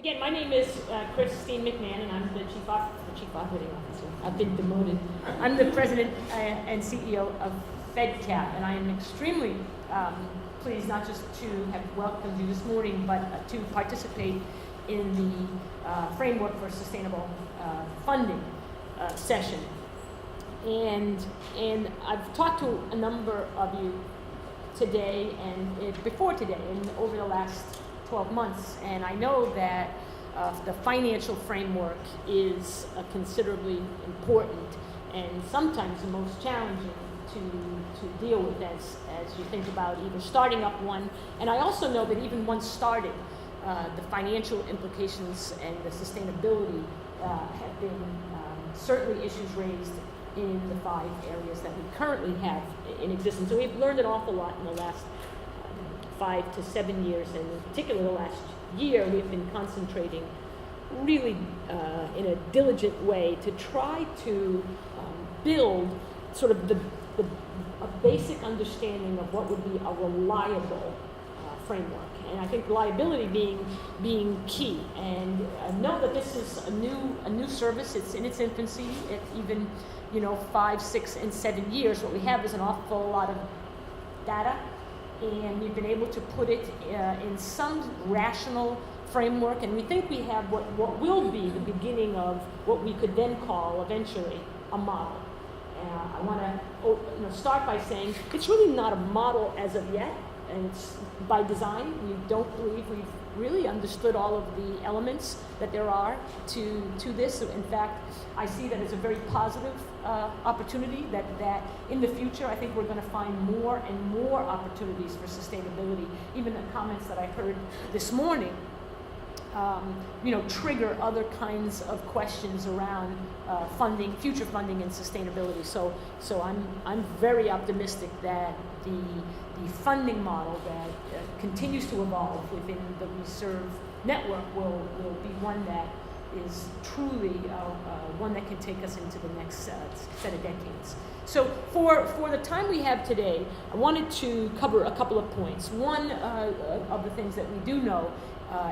Again, my name is Christine McMahon, and I'm the Chief Operating Officer. I've been demoted. I'm the President and CEO of Fedcap, and I am extremely pleased not just to have welcomed you this morning, but to participate in the Framework for Sustainable Funding session. And I've talked to a number of you today and before today and over the last 12 months, and I know that the financial framework is considerably important and sometimes the most challenging to deal with as you think about either starting up one, and I also know that even once started, the financial implications and the sustainability have been certainly issues raised in the 5 areas that we currently have in existence. So we've learned an awful lot in the last 5 to 7 years, and in particular the last year we've been concentrating really in a diligent way to try to build sort of a basic understanding of what would be a reliable framework. And I think reliability being key. And know that this is a new service. It's in its infancy. Even 5, 6, and 7 years. What we have is an awful lot of data, and we've been able to put it in some rational framework. And we think we have what will be the beginning of what we could then call eventually a model. I want to start by saying it's really not a model as of yet. And it's by design. We don't believe we've really understood all of the elements that there are to this. In fact, I see that as a very positive opportunity, that in the future I think we're going to find more and more opportunities for sustainability. Even the comments that I heard this morning trigger other kinds of questions around funding, future funding, and sustainability. So I'm very optimistic that the funding model that continues to evolve within the ReServe network will be one that is truly one that can take us into the next set of decades. So for the time we have today, I wanted to cover a couple of points. One of the things that we do know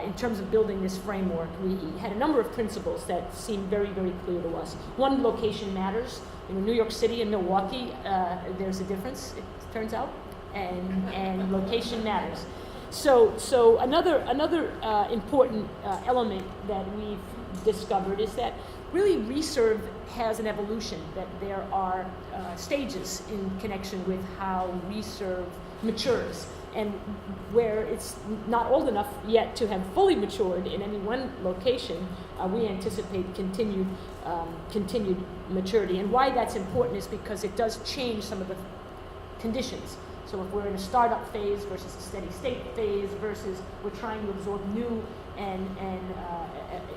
in terms of building this framework, we had a number of principles that seem very, very clear to us. One, location matters. In New York City and Milwaukee, there's a difference, it turns out, and location matters. So another important element that we've discovered is that really ReServe has an evolution, that there are stages in connection with how ReServe matures, and where it's not old enough yet to have fully matured in any one location, we anticipate continued maturity. And why that's important is because it does change some of the conditions. So if we're in a startup phase versus a steady state phase versus we're trying to absorb new and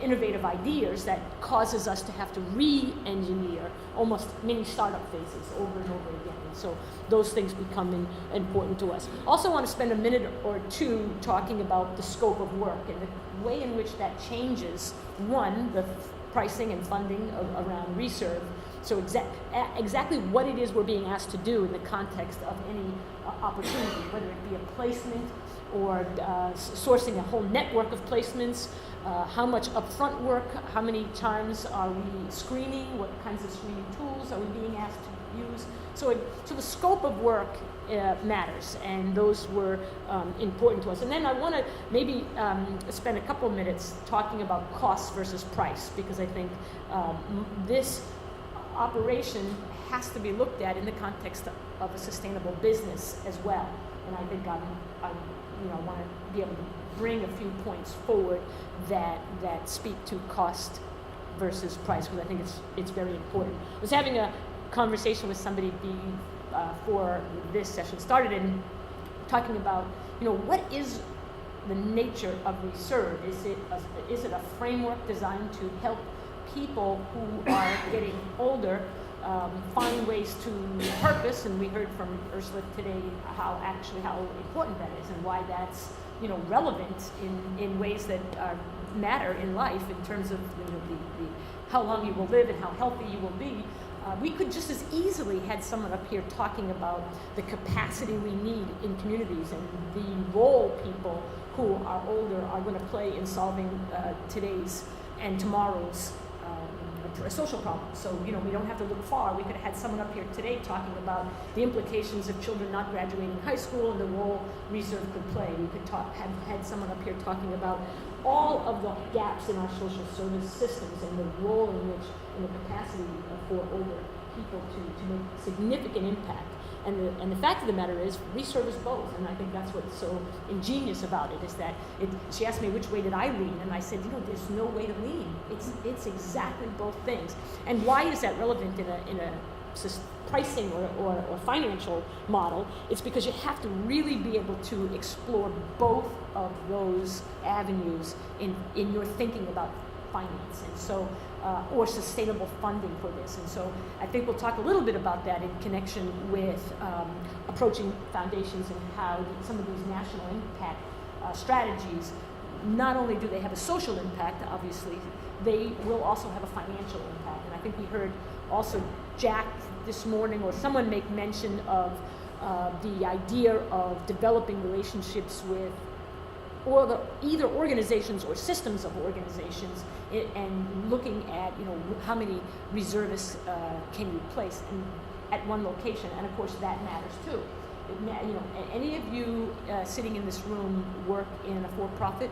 innovative ideas, that causes us to have to re-engineer almost mini startup phases over and over again. And so those things become important to us. Also want to spend a minute or two talking about the scope of work and the way in which that changes, one, the pricing and funding around ReServe. So exactly what it is we're being asked to do in the context of any opportunity, whether it be a placement or sourcing a whole network of placements, how much upfront work, how many times are we screening, what kinds of screening tools are we being asked to use. So the scope of work matters, and those were important to us. And then I want to maybe spend a couple of minutes talking about cost versus price, because I think this operation has to be looked at in the context of a sustainable business as well. And I think I want to be able to bring a few points forward that speak to cost versus price, because I think it's very important. I was having a conversation with somebody before this session started, and talking about what is the nature of ReServe. Is it a framework designed to help people who are getting older find ways to purpose? And we heard from Ursula today how important that is, and why that's relevant in ways that matter in life in terms of the how long you will live and how healthy you will be. We could just as easily had someone up here talking about the capacity we need in communities and the role people who are older are going to play in solving today's and tomorrow's social problems. So, we don't have to look far. We could have had someone up here today talking about the implications of children not graduating high school and the role ReServe could play. We could have had someone up here talking about all of the gaps in our social service systems and the role in the capacity for older people to make significant impact. And the fact of the matter is, ReServe is both, and I think that's what's so ingenious about it, is that she asked me which way did I lean, and I said, there's no way to lean. It's exactly both things. And why is that relevant in a pricing or financial model? It's because you have to really be able to explore both of those avenues in your thinking about finance, and so or sustainable funding for this. And so I think we'll talk a little bit about that in connection with approaching foundations and how some of these national impact strategies, not only do they have a social impact, obviously, they will also have a financial impact. And I think we heard also Jack this morning, or someone make mention of the idea of developing relationships with either organizations or systems of organizations, and looking at how many reservists can you place at one location, and of course that matters too. Any of you sitting in this room work in a for-profit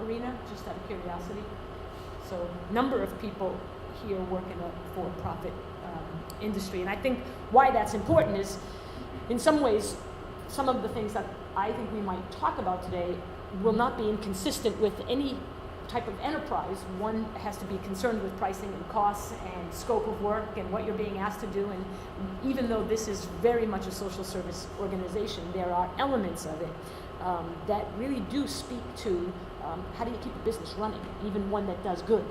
arena, just out of curiosity? So a number of people here work in a for-profit industry, and I think why that's important is, in some ways, some of the things that I think we might talk about today will not be inconsistent with any type of enterprise. One has to be concerned with pricing and costs and scope of work and what you're being asked to do. And even though this is very much a social service organization, there are elements of it that really do speak to how do you keep a business running, even one that does good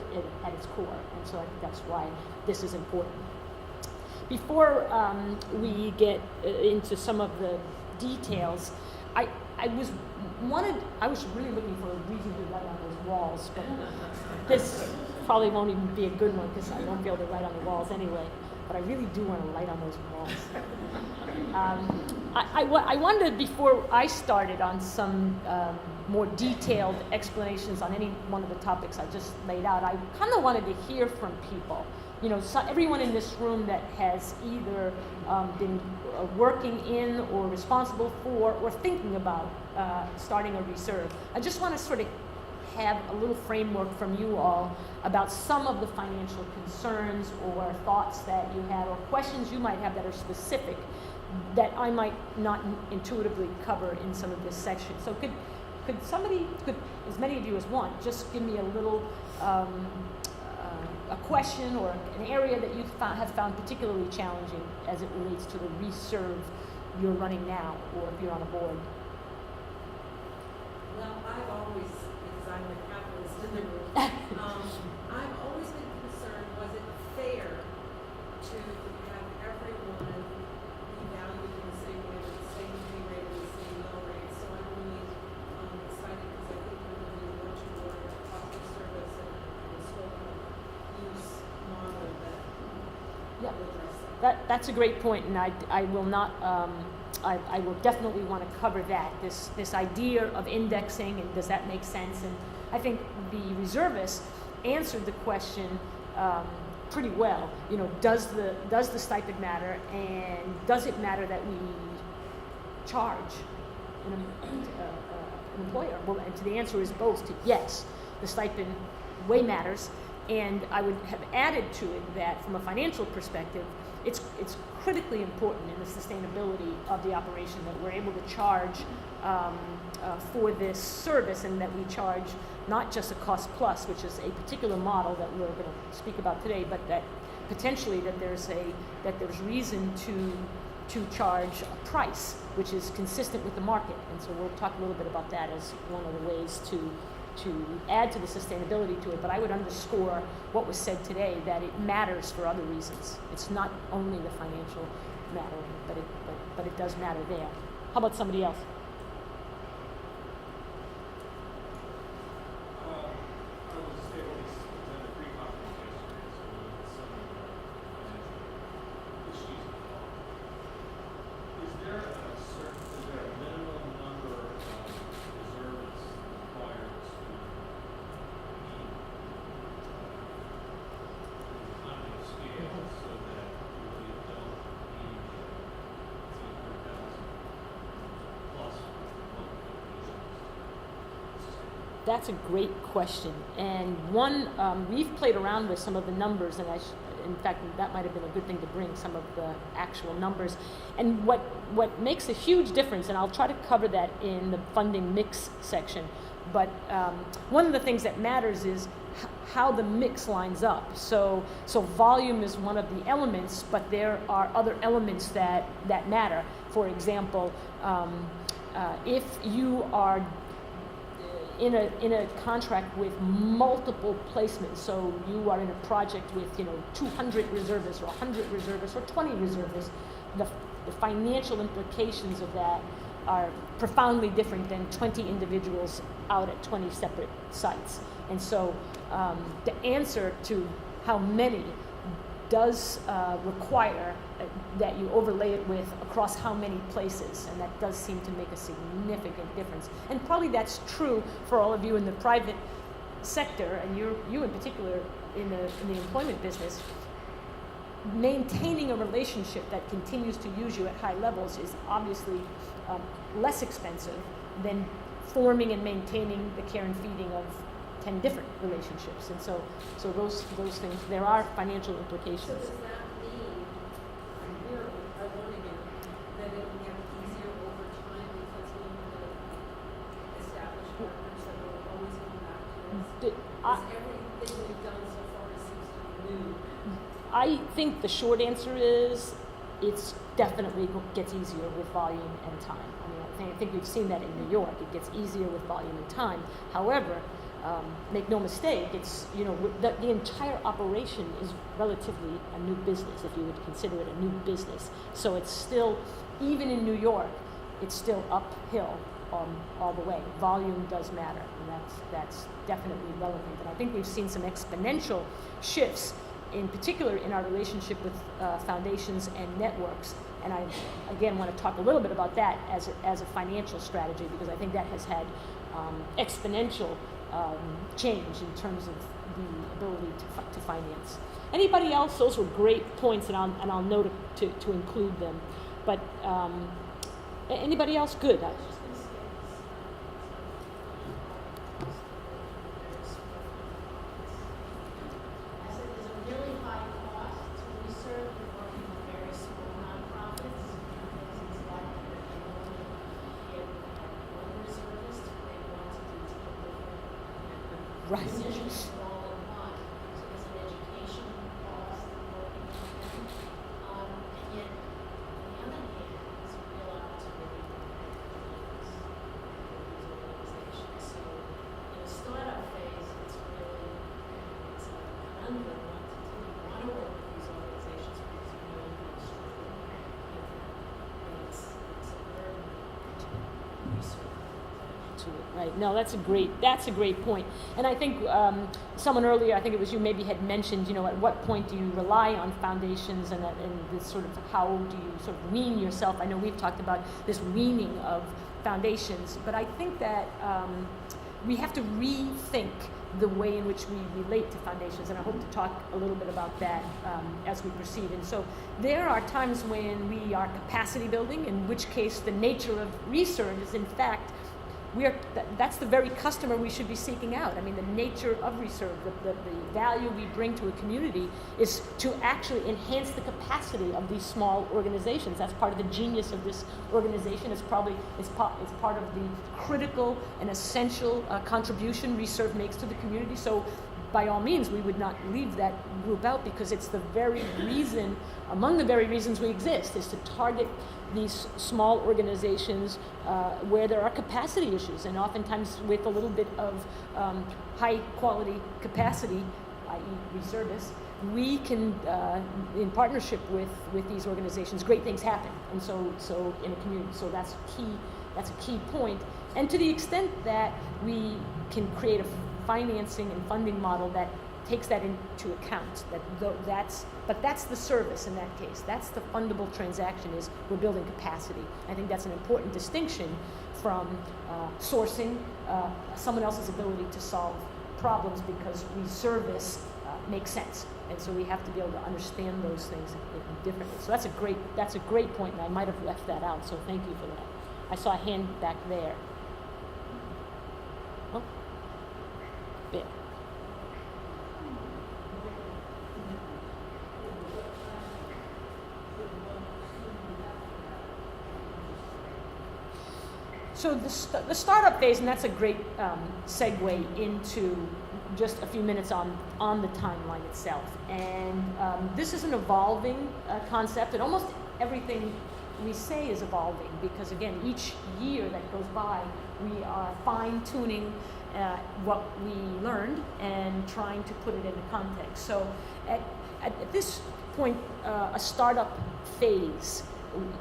at its core. And so I think that's why this is important. Before we get into some of the details, I was really looking for a reason to write on those walls, but this probably won't even be a good one because I won't be able to write on the walls anyway. But I really do want to write on those walls. I wanted, before I started on some more detailed explanations on any one of the topics I just laid out, I kind of wanted to hear from people. Everyone in this room that has either been working in or responsible for or thinking about starting a ReServe. I just want to sort of have a little framework from you all about some of the financial concerns or thoughts that you have, or questions you might have that are specific that I might not intuitively cover in some of this section. So could as many of you as want, just give me a little a question or an area that you have found particularly challenging as it relates to the ReServe you're running now, or if you're on a board. Well, I've always, because I'm the capitalist in the room, I've always been concerned, was it fair to have everyone be valued in the same way, with the same pay rate and the same low rate? So I'm really excited because I think we're going to be working toward a cost of service and a scope of use model that will address that. That's a great point, and I will not. I will definitely want to cover that. This idea of indexing, and does that make sense? And I think the reservists answered the question pretty well. Does the stipend matter, and does it matter that we charge an employer? Well, and the answer is both. Yes, the stipend way matters. And I would have added to it that from a financial perspective, it's critically important in the sustainability of the operation that we're able to charge for this service, and that we charge not just a cost plus, which is a particular model that we're going to speak about today, but that potentially that there's reason to charge a price which is consistent with the market. And so we'll talk a little bit about that as one of the ways to add to the sustainability to it. But I would underscore what was said today, that it matters for other reasons. It's not only the financial mattering, but it does matter there. How about somebody else? I was able to attend a pre-conference yesterday, so some financial issues involved. Is there a minimum number of reservists That's a great question. And one, we've played around with some of the numbers, and in fact, that might have been a good thing to bring some of the actual numbers. And what makes a huge difference, and I'll try to cover that in the funding mix section, but one of the things that matters is how the mix lines up. So volume is one of the elements, but there are other elements that matter. For example, if you are in a contract with multiple placements, so you are in a project with 200 reservists or 100 reservists or 20 reservists, the financial implications of that are profoundly different than 20 individuals out at 20 separate sites. And so the answer to how many does require that you overlay it with across how many places, and that does seem to make a significant difference. And probably that's true for all of you in the private sector, and you in particular in the employment business. Maintaining a relationship that continues to use you at high levels is obviously less expensive than forming and maintaining the care and feeding of 10 different relationships. And so those things, there are financial implications. So does that mean, I learning it, that it will get easier over time because we have established partners that will always come back to us? Because everything we've done so far seems to be new. I think the short answer is it's definitely gets easier with volume and time. I think we've seen that in New York. It gets easier with volume and time. However, make no mistake, it's the entire operation is relatively a new business, if you would consider it a new business. So it's still, even in New York, it's still uphill all the way. Volume does matter, and that's definitely relevant. And I think we've seen some exponential shifts, in particular in our relationship with foundations and networks. And I, again, want to talk a little bit about that as a financial strategy, because I think that has had exponential change in terms of the ability to finance. Anybody else? Those were great points, and I'll note to include them. But anybody else? Good. Right. Right. No, that's a great point. And I think someone earlier, I think it was you, maybe had mentioned, at what point do you rely on foundations and this sort of how do you sort of wean yourself? I know we've talked about this weaning of foundations, but I think that we have to rethink the way in which we relate to foundations, and I hope to talk a little bit about that as we proceed. And so there are times when we are capacity building, in which case the nature of ReServe is in fact that's the very customer we should be seeking out. I mean, the nature of ReServe, the value we bring to a community is to actually enhance the capacity of these small organizations. That's part of the genius of this organization. It's part of the critical and essential contribution ReServe makes to the community. So by all means, we would not leave that group out, because it's the very reason, among the very reasons we exist, is to target these small organizations where there are capacity issues, and oftentimes with a little bit of high quality capacity, i.e. reservice, we can, in partnership with these organizations, great things happen. And so in a community, so that's a key point. And to the extent that we can create a financing and funding model that takes that into account, but that's the service in that case. That's the fundable transaction, is we're building capacity. I think that's an important distinction from sourcing someone else's ability to solve problems, because reservice makes sense. And so we have to be able to understand those things differently. So that's a great point, and I might have left that out, so thank you for that. I saw a hand back there. Oh. So the startup phase, and that's a great segue into just a few minutes on the timeline itself. And this is an evolving concept, and almost everything we say is evolving because, again, each year that goes by, we are fine-tuning what we learned and trying to put it into context. So at this point, a startup phase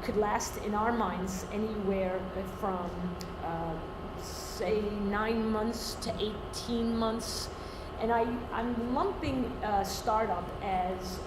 could last in our minds anywhere from say 9 months to 18 months. And I'm lumping startup as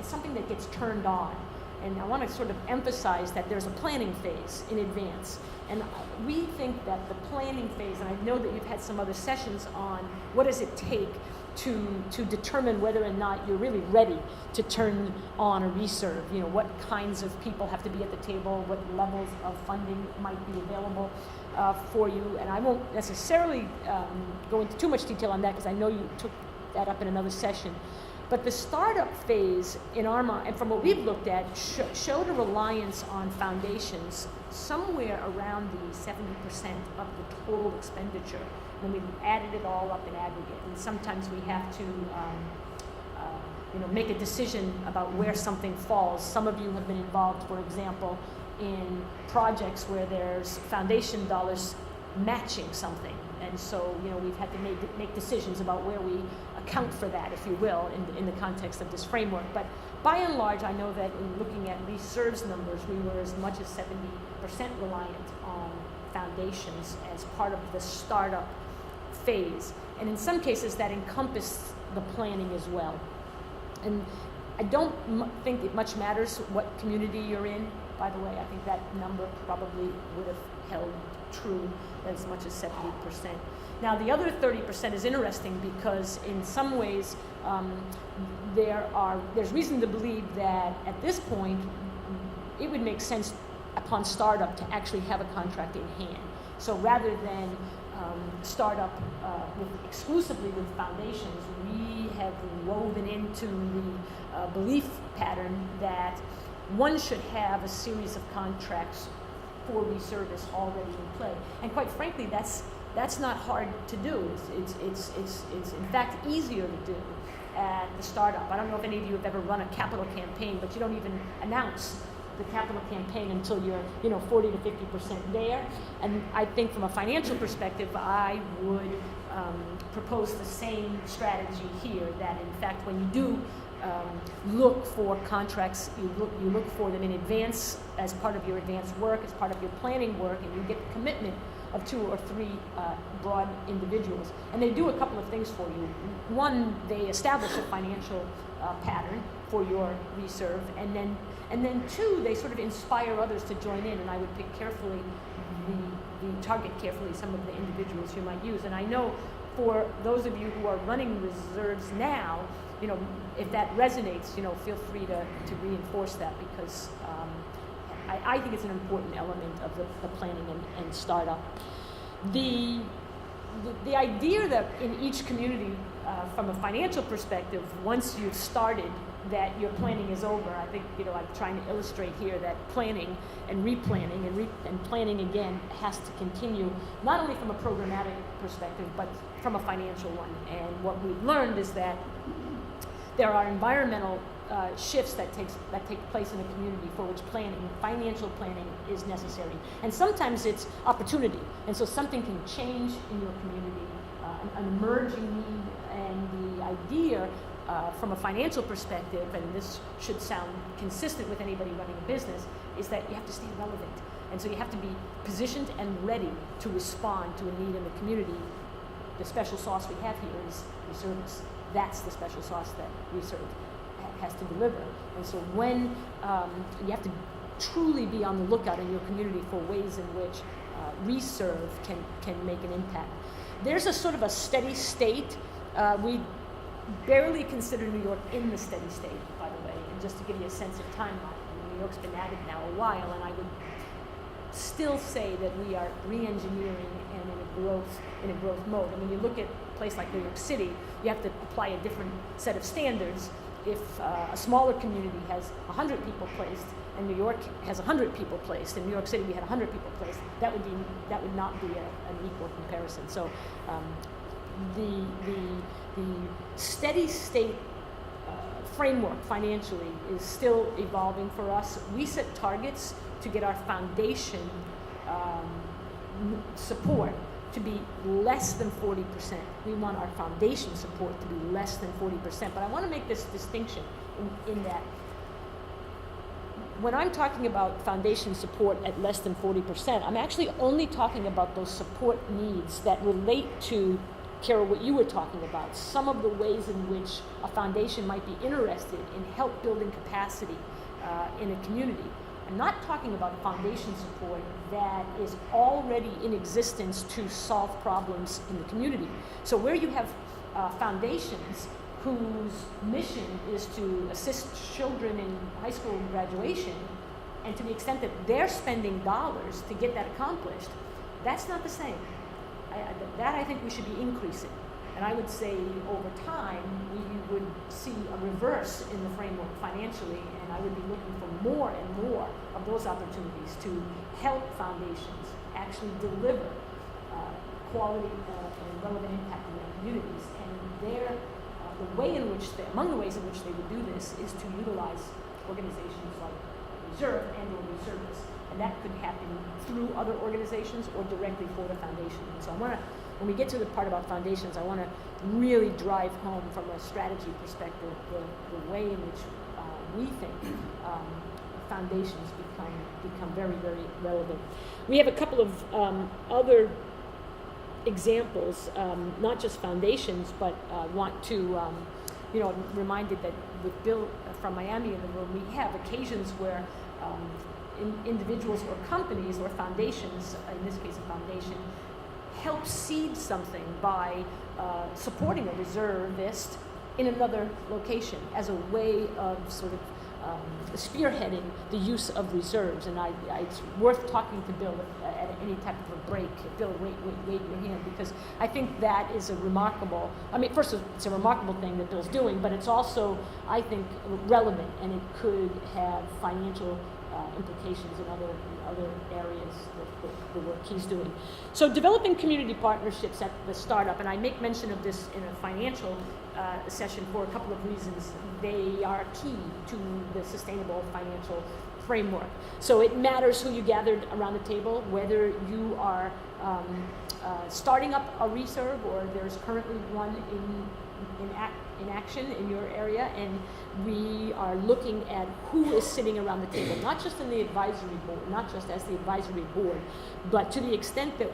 something that gets turned on. And I want to sort of emphasize that there's a planning phase in advance. And we think that the planning phase, and I know that you've had some other sessions on what does it take to determine whether or not you're really ready to turn on a ReServe. You know, what kinds of people have to be at the table, what levels of funding might be available for you. And I won't necessarily go into too much detail on that because I know you took that up in another session. But the startup phase, in our mind, and from what we've looked at, showed a reliance on foundations somewhere around the 70% of the total expenditure when we added it all up in aggregate. And sometimes we have to make a decision about where something falls. Some of you have been involved, for example, in projects where there's foundation dollars matching something. And so, we've had to make decisions about where we account for that, if you will, in the context of this framework. But by and large, I know that in looking at ReServe's numbers, we were as much as 70% reliant on foundations as part of the startup phase. And in some cases, that encompassed the planning as well. And I don't think it much matters what community you're in, by the way. I think that number probably would have held true as much as 70%. Now, the other 30% is interesting because in some ways there's reason to believe that at this point it would make sense upon startup to actually have a contract in hand. So rather than start up exclusively with foundations, we have woven into the belief pattern that one should have a series of contracts for ReServe already in play. And quite frankly, that's not hard to do. It's in fact easier to do at the startup. I don't know if any of you have ever run a capital campaign, but you don't even announce the capital campaign until you're 40 to 50% there. And I think from a financial perspective, I would propose the same strategy here, that in fact when you do look for contracts, you look for them in advance as part of your advanced work, as part of your planning work, and you get the commitment of 2 or 3 broad individuals. And they do a couple of things for you. One, they establish a financial pattern for your ReServe, and then 2, they sort of inspire others to join in, and I would pick carefully, target carefully some of the individuals you might use. And I know for those of you who are running reserves now, if that resonates, feel free to reinforce that, because I think it's an important element of the planning and startup. The idea that in each community, from a financial perspective, once you've started, that your planning is over. I think, I'm trying to illustrate here that planning and replanning and planning again has to continue, not only from a programmatic perspective, but from a financial one. And what we've learned is that there are environmental shifts that take place in a community for which financial planning is necessary. And sometimes it's opportunity. And so something can change in your community, an emerging need, and the idea from a financial perspective, and this should sound consistent with anybody running a business, is that you have to stay relevant. And so you have to be positioned and ready to respond to a need in the community. The special sauce we have here is ReServe. That's the special sauce that ReServe has to deliver. And so when you have to truly be on the lookout in your community for ways in which ReServe can make an impact. There's a sort of a steady state. We barely consider New York in the steady state, by the way, and just to give you a sense of timeline. New York's been at it now a while, and I would still say that we are re-engineering and in a growth mode. And when you look at a place like New York City, you have to apply a different set of standards if a smaller community has 100 people placed, and New York has 100 people placed, in New York City we had 100 people placed, that would not be an equal comparison. So the steady state framework financially is still evolving for us. We set targets to get our foundation support to be less than 40%. We want our foundation support to be less than 40%. But I want to make this distinction in that when I'm talking about foundation support at less than 40%, I'm actually only talking about those support needs that relate to, Carol, what you were talking about, some of the ways in which a foundation might be interested in help building capacity in a community. I'm not talking about foundation support that is already in existence to solve problems in the community. So where you have foundations whose mission is to assist children in high school graduation, and to the extent that they're spending dollars to get that accomplished, that's not the same. I think we should be increasing. And I would say over time, we would see a reverse in the framework financially, and I would be looking for more and more of those opportunities to help foundations actually deliver quality and relevant impact in their communities. And among the ways in which they would do this is to utilize organizations like ReServe and or ReServe. And that could happen through other organizations or directly for the foundation. And so when we get to the part about foundations, I want to really drive home from a strategy perspective the way in which we think foundations become very, very relevant. We have a couple of other examples, not just foundations, but want to, reminded that with Bill from Miami in the room, we have occasions where individuals or companies or foundations, in this case a foundation, help seed something by supporting a reservist in another location as a way of sort of spearheading the use of reserves. And it's worth talking to Bill at any type of a break. Bill, wave your hand, because I think that is a remarkable, first it's a remarkable thing that Bill's doing, but it's also, I think, relevant, and it could have financial implications in other areas, the work he's doing. So developing community partnerships at the startup, and I make mention of this in a financial session for a couple of reasons. They are key to the sustainable financial framework. So it matters who you gathered around the table, whether you are starting up a ReServe or there's currently one in action in your area, and we are looking at who is sitting around the table, not just in the advisory board, not just as the advisory board, but to the extent that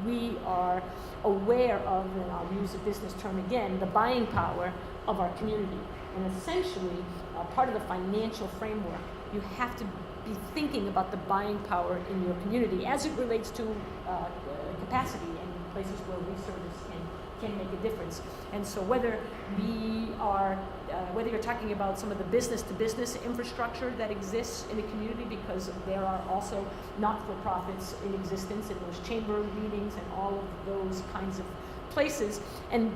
we are aware of, and I'll use a business term again, the buying power of our community. And essentially, part of the financial framework, you have to be thinking about the buying power in your community as it relates to capacity and places where researchers can make a difference. And so whether you're talking about some of the business-to-business infrastructure that exists in a community, because there are also not-for-profits in existence in those chamber meetings and all of those kinds of places, and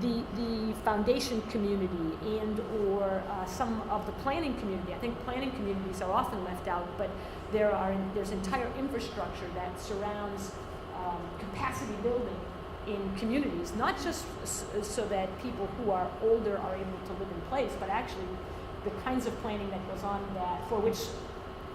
the foundation community and or some of the planning community. I think planning communities are often left out, but there's entire infrastructure that surrounds capacity building in communities, not just so that people who are older are able to live in place, but actually the kinds of planning that goes on that for which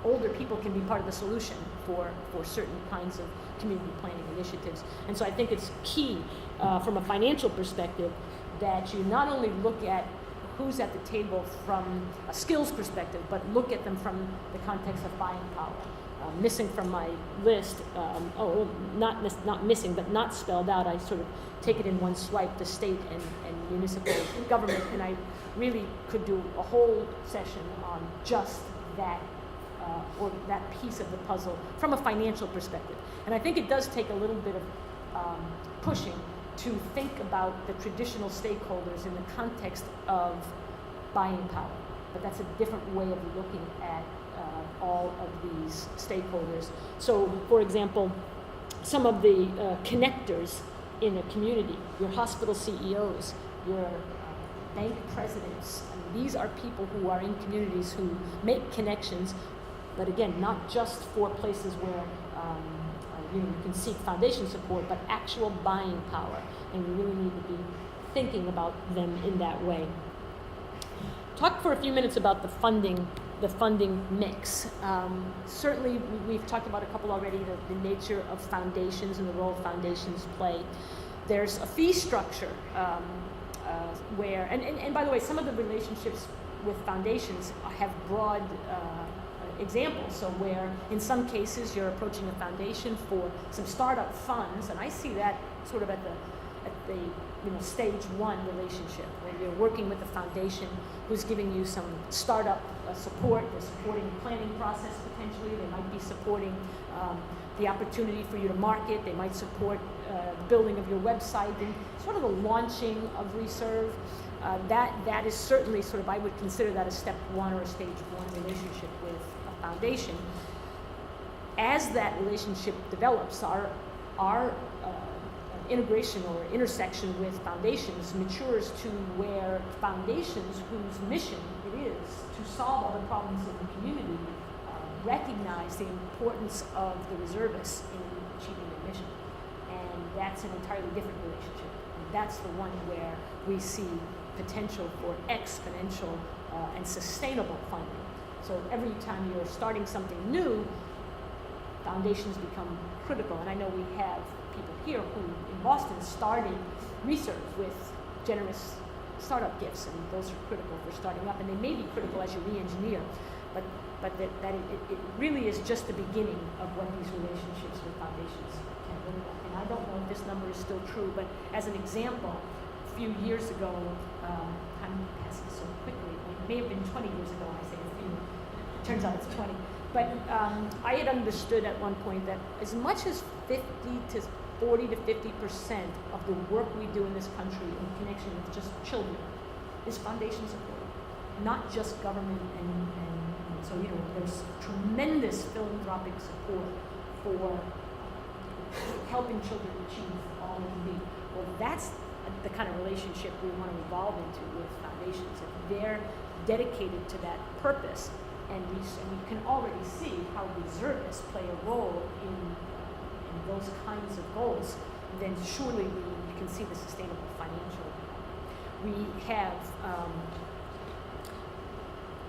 older people can be part of the solution for certain kinds of community planning initiatives. And so I think it's key from a financial perspective that you not only look at who's at the table from a skills perspective, but look at them from the context of buying power. Missing from my list, not missing, but not spelled out, I sort of take it in one swipe, the state and municipal government, and I really could do a whole session on just that, or that piece of the puzzle from a financial perspective. And I think it does take a little bit of pushing to think about the traditional stakeholders in the context of buying power, but that's a different way of looking at all of these stakeholders. So, for example, some of the connectors in a community, your hospital CEOs, your bank presidents. I mean, these are people who are in communities who make connections, but again, not just for places where you can seek foundation support, but actual buying power. And we really need to be thinking about them in that way. Talk for a few minutes about the funding mix. Certainly, we've talked about a couple already, the nature of foundations and the role foundations play. There's a fee structure where, and by the way, some of the relationships with foundations have broad examples. So where in some cases you're approaching a foundation for some startup funds, and I see that sort of at the stage one relationship, where you're working with the foundation who's giving you some startup support. They're supporting the planning process potentially. They might be supporting the opportunity for you to market. They might support the building of your website and sort of the launching of ReServe. That is certainly sort of, I would consider that a step one or a stage one relationship with a foundation. As that relationship develops, our integration or intersection with foundations matures to where foundations whose mission it is to solve all the problems of the community recognize the importance of the reservists in achieving their mission. And that's an entirely different relationship. And that's the one where we see potential for exponential and sustainable funding. So every time you're starting something new, foundations become critical. And I know we have people here who in Boston started ReServe with generous startup gifts, and those are critical for starting up, and they may be critical as you re-engineer, but it really is just the beginning of what these relationships with foundations can look like. And I don't know if this number is still true, but as an example, a few years ago, time passes so quickly, it may have been 20 years ago when I say a few, it turns out it's 20. But I had understood at one point that as much as 40 to 50% of the work we do in this country in connection with just children is foundation support, not just government. And so, there's tremendous philanthropic support for helping children achieve all they can be. Well, that's the kind of relationship we want to evolve into with foundations. If they're dedicated to that purpose, and we can already see how reservists play a role in those kinds of goals, then surely we can see the sustainable financial. We have,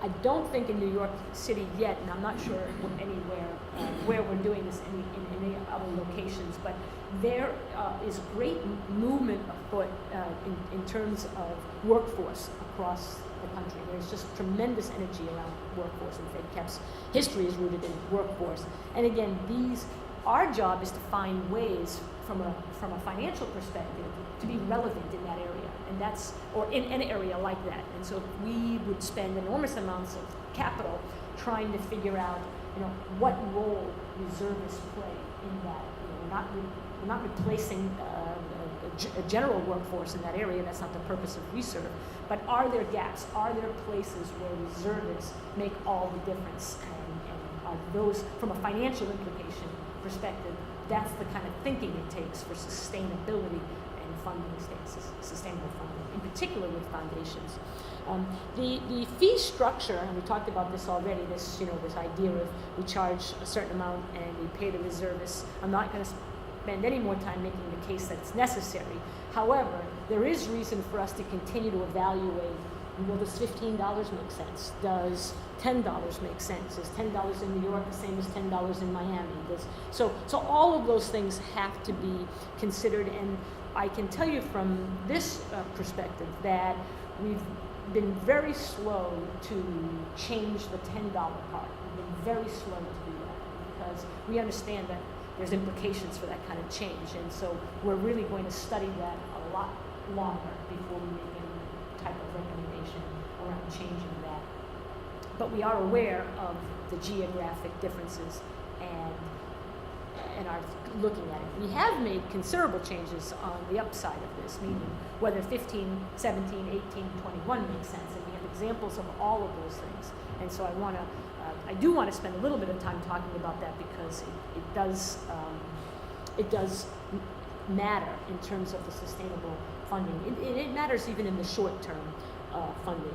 I don't think in New York City yet, and I'm not sure anywhere where we're doing this in any other locations, but there is great movement afoot in terms of workforce across the country. There's just tremendous energy around workforce, and Fedcap's history is rooted in workforce. And again, our job is to find ways from a financial perspective to be relevant in that area, or in an area like that. And so we would spend enormous amounts of capital trying to figure out, what role reservists play in that. We're not replacing a general workforce in that area. That's not the purpose of ReServe. But are there gaps? Are there places where reservists make all the difference? And are those, from a financial implication perspective, that's the kind of thinking it takes for sustainability and funding sustainable funding, in particular with foundations. The fee structure, and we talked about this already, this idea of we charge a certain amount and we pay the reservists. I'm not going to spend any more time making the case that it's necessary. However, there is reason for us to continue to evaluate, does $15 make sense? Does $10 make sense? Is $10 in New York the same as $10 in Miami? So all of those things have to be considered, and I can tell you from this perspective that we've been very slow to change the $10 part. We've been very slow to do that because we understand that there's implications for that kind of change, and so we're really going to study that a lot longer before we make any type of recommendation around changing that. But we are aware of the geographic differences and are looking at it. We have made considerable changes on the upside of this, meaning whether 15, 17, 18, 21 makes sense, and we have examples of all of those things. And so I do want to spend a little bit of time talking about that because it does matter in terms of the sustainable funding. It matters even in the short-term funding.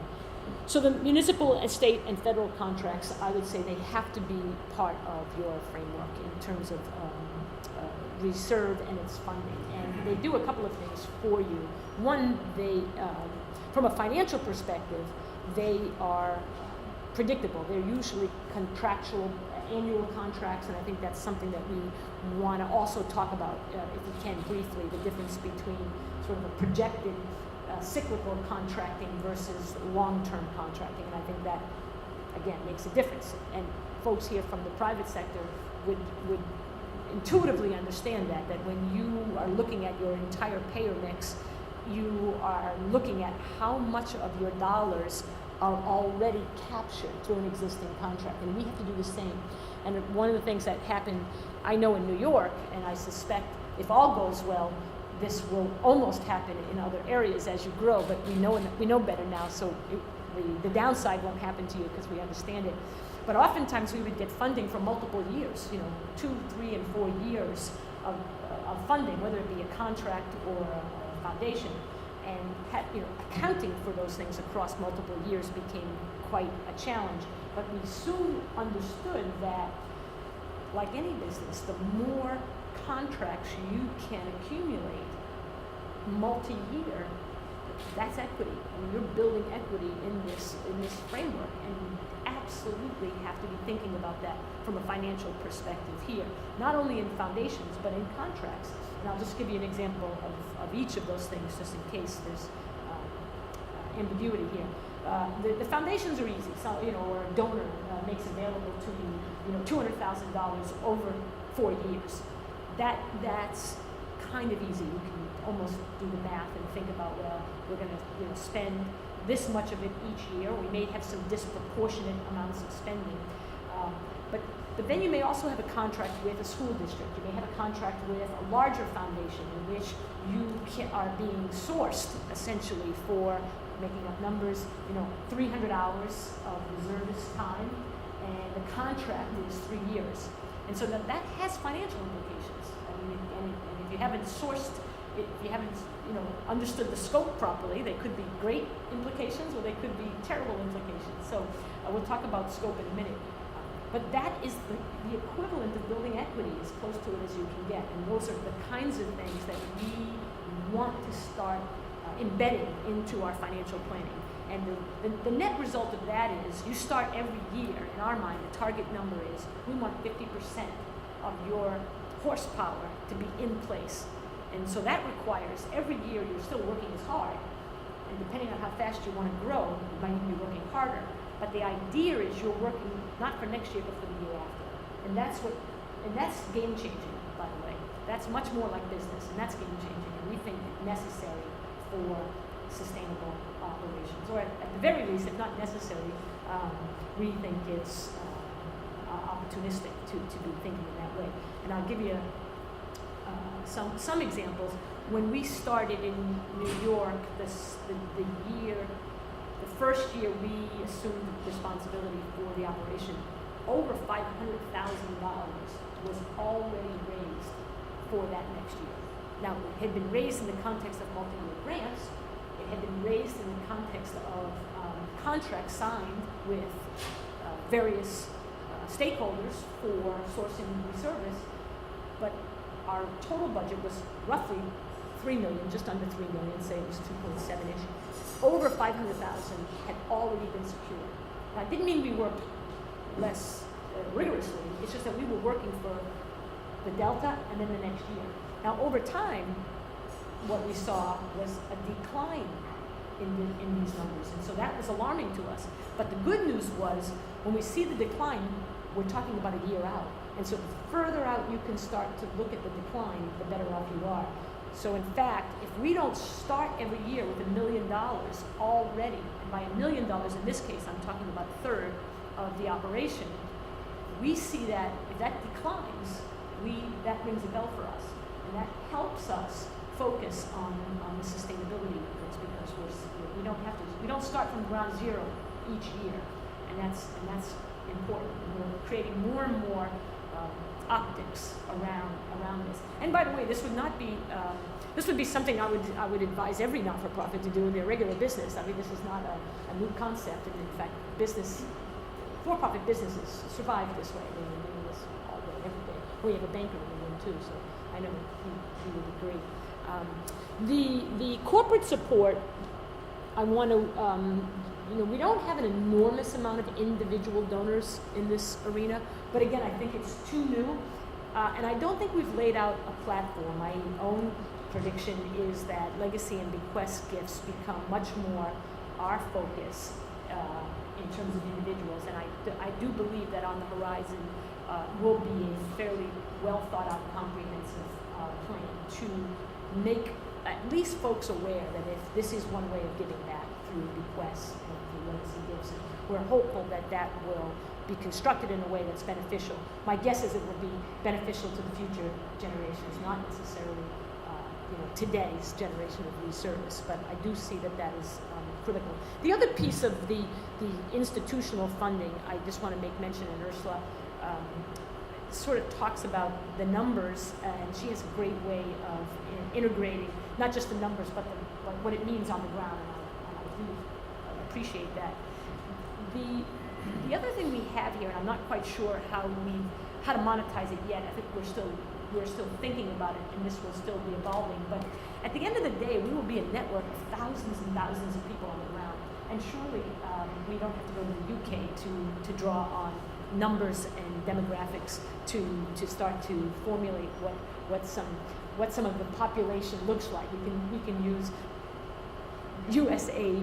So the municipal, state, and federal contracts, I would say they have to be part of your framework in terms of ReServe and its funding. And they do a couple of things for you. One, they, from a financial perspective, they are predictable. They're usually contractual annual contracts, and I think that's something that we want to also talk about, if we can briefly, the difference between sort of a projected cyclical contracting versus long-term contracting, and I think that, again, makes a difference. And folks here from the private sector would intuitively understand that when you are looking at your entire payer mix, you are looking at how much of your dollars are already captured through an existing contract, and we have to do the same. And one of the things that happened, I know in New York, and I suspect if all goes well, this will almost happen in other areas as you grow, but we know better now, so the downside won't happen to you because we understand it. But oftentimes we would get funding for multiple years, 2, 3, and 4 years of funding, whether it be a contract or a foundation. And accounting for those things across multiple years became quite a challenge. But we soon understood that, like any business, the more contracts you can accumulate multi-year, that's equity. I mean, you're building equity in this framework, and you absolutely have to be thinking about that from a financial perspective here, not only in foundations but in contracts. And I'll just give you an example of each of those things, just in case there's ambiguity here. The foundations are easy. So, or a donor makes available to you, $200,000 over 4 years. That's kind of easy. You can almost do the math and think about, well, we're going to spend this much of it each year. We may have some disproportionate amounts of spending. But then you may also have a contract with a school district. You may have a contract with a larger foundation in which you are being sourced essentially for, making up numbers, 300 hours of reservist time, and the contract is 3 years. And so that has financial implications. I mean, and if you haven't sourced, if you haven't understood the scope properly, they could be great implications or they could be terrible implications. So we'll talk about scope in a minute. But that is the equivalent of building equity, as close to it as you can get. And those are the kinds of things that we want to start embedding into our financial planning. And the net result of that is you start every year, in our mind, the target number is we want 50% of your horsepower to be in place. And so that requires every year you're still working as hard. And depending on how fast you want to grow, you might be working harder. But the idea is you're working not for next year, but for the year after. And that's game changing, by the way. That's much more like business, and that's game changing, and we think necessary for sustainable operations. Or at the very least, if not necessary, we think it's opportunistic to be thinking in that way. And I'll give you some examples. When we started in New York, the first year we assumed responsibility for the operation, over $500,000 was already raised for that next year. Now, it had been raised in the context of multi-year grants. It had been raised in the context of contracts signed with various stakeholders for sourcing ReServe, but our total budget was roughly $3 million, just under $3 million, say it was 2.7-ish. Over 500,000 had already been secured. Now, it didn't mean we worked less rigorously. It's just that we were working for the delta and then the next year. Now, over time, what we saw was a decline in these numbers, and so that was alarming to us. But the good news was, when we see the decline, we're talking about a year out. And so the further out you can start to look at the decline, the better off you are. So in fact, if we don't start every year with $1 million already, and by $1 million in this case, I'm talking about a third of the operation, we see that if that declines, that rings a bell for us. And that helps us focus on the sustainability of this, because we don't start from ground zero each year. And that's important. And we're creating more and more optics around this. And by the way, this would not be this would be something I would advise every not-for-profit to do in their regular business. I mean, this is not a new concept, and in fact, for-profit businesses survive this way. They're doing this all day, every day. We have a banker in the room too, so I know he would agree. The corporate support, I want to, we don't have an enormous amount of individual donors in this arena, but again, I think it's too new, and I don't think we've laid out a platform. My own prediction is that legacy and bequest gifts become much more our focus in terms of individuals, and I do believe that on the horizon will be a fairly well thought out, comprehensive plan to make at least folks aware that if this is one way of giving back through bequests and through legacy gifts, and we're hopeful that that will be constructed in a way that's beneficial. My guess is it will be beneficial to the future generations, not necessarily today's generation of ReServe, but I do see that that is critical. The other piece of the institutional funding, I just want to make mention, and Ursula sort of talks about the numbers, and she has a great way of integrating not just the numbers, but what it means on the ground, and I do appreciate that. The other thing we have here, and I'm not quite sure how to monetize it yet. I think we're still thinking about it, and this will still be evolving. But at the end of the day, we will be a network of thousands and thousands of people on the ground, and surely we don't have to go to the UK to draw on numbers and demographics to start to formulate what some of the population looks like. We can use USA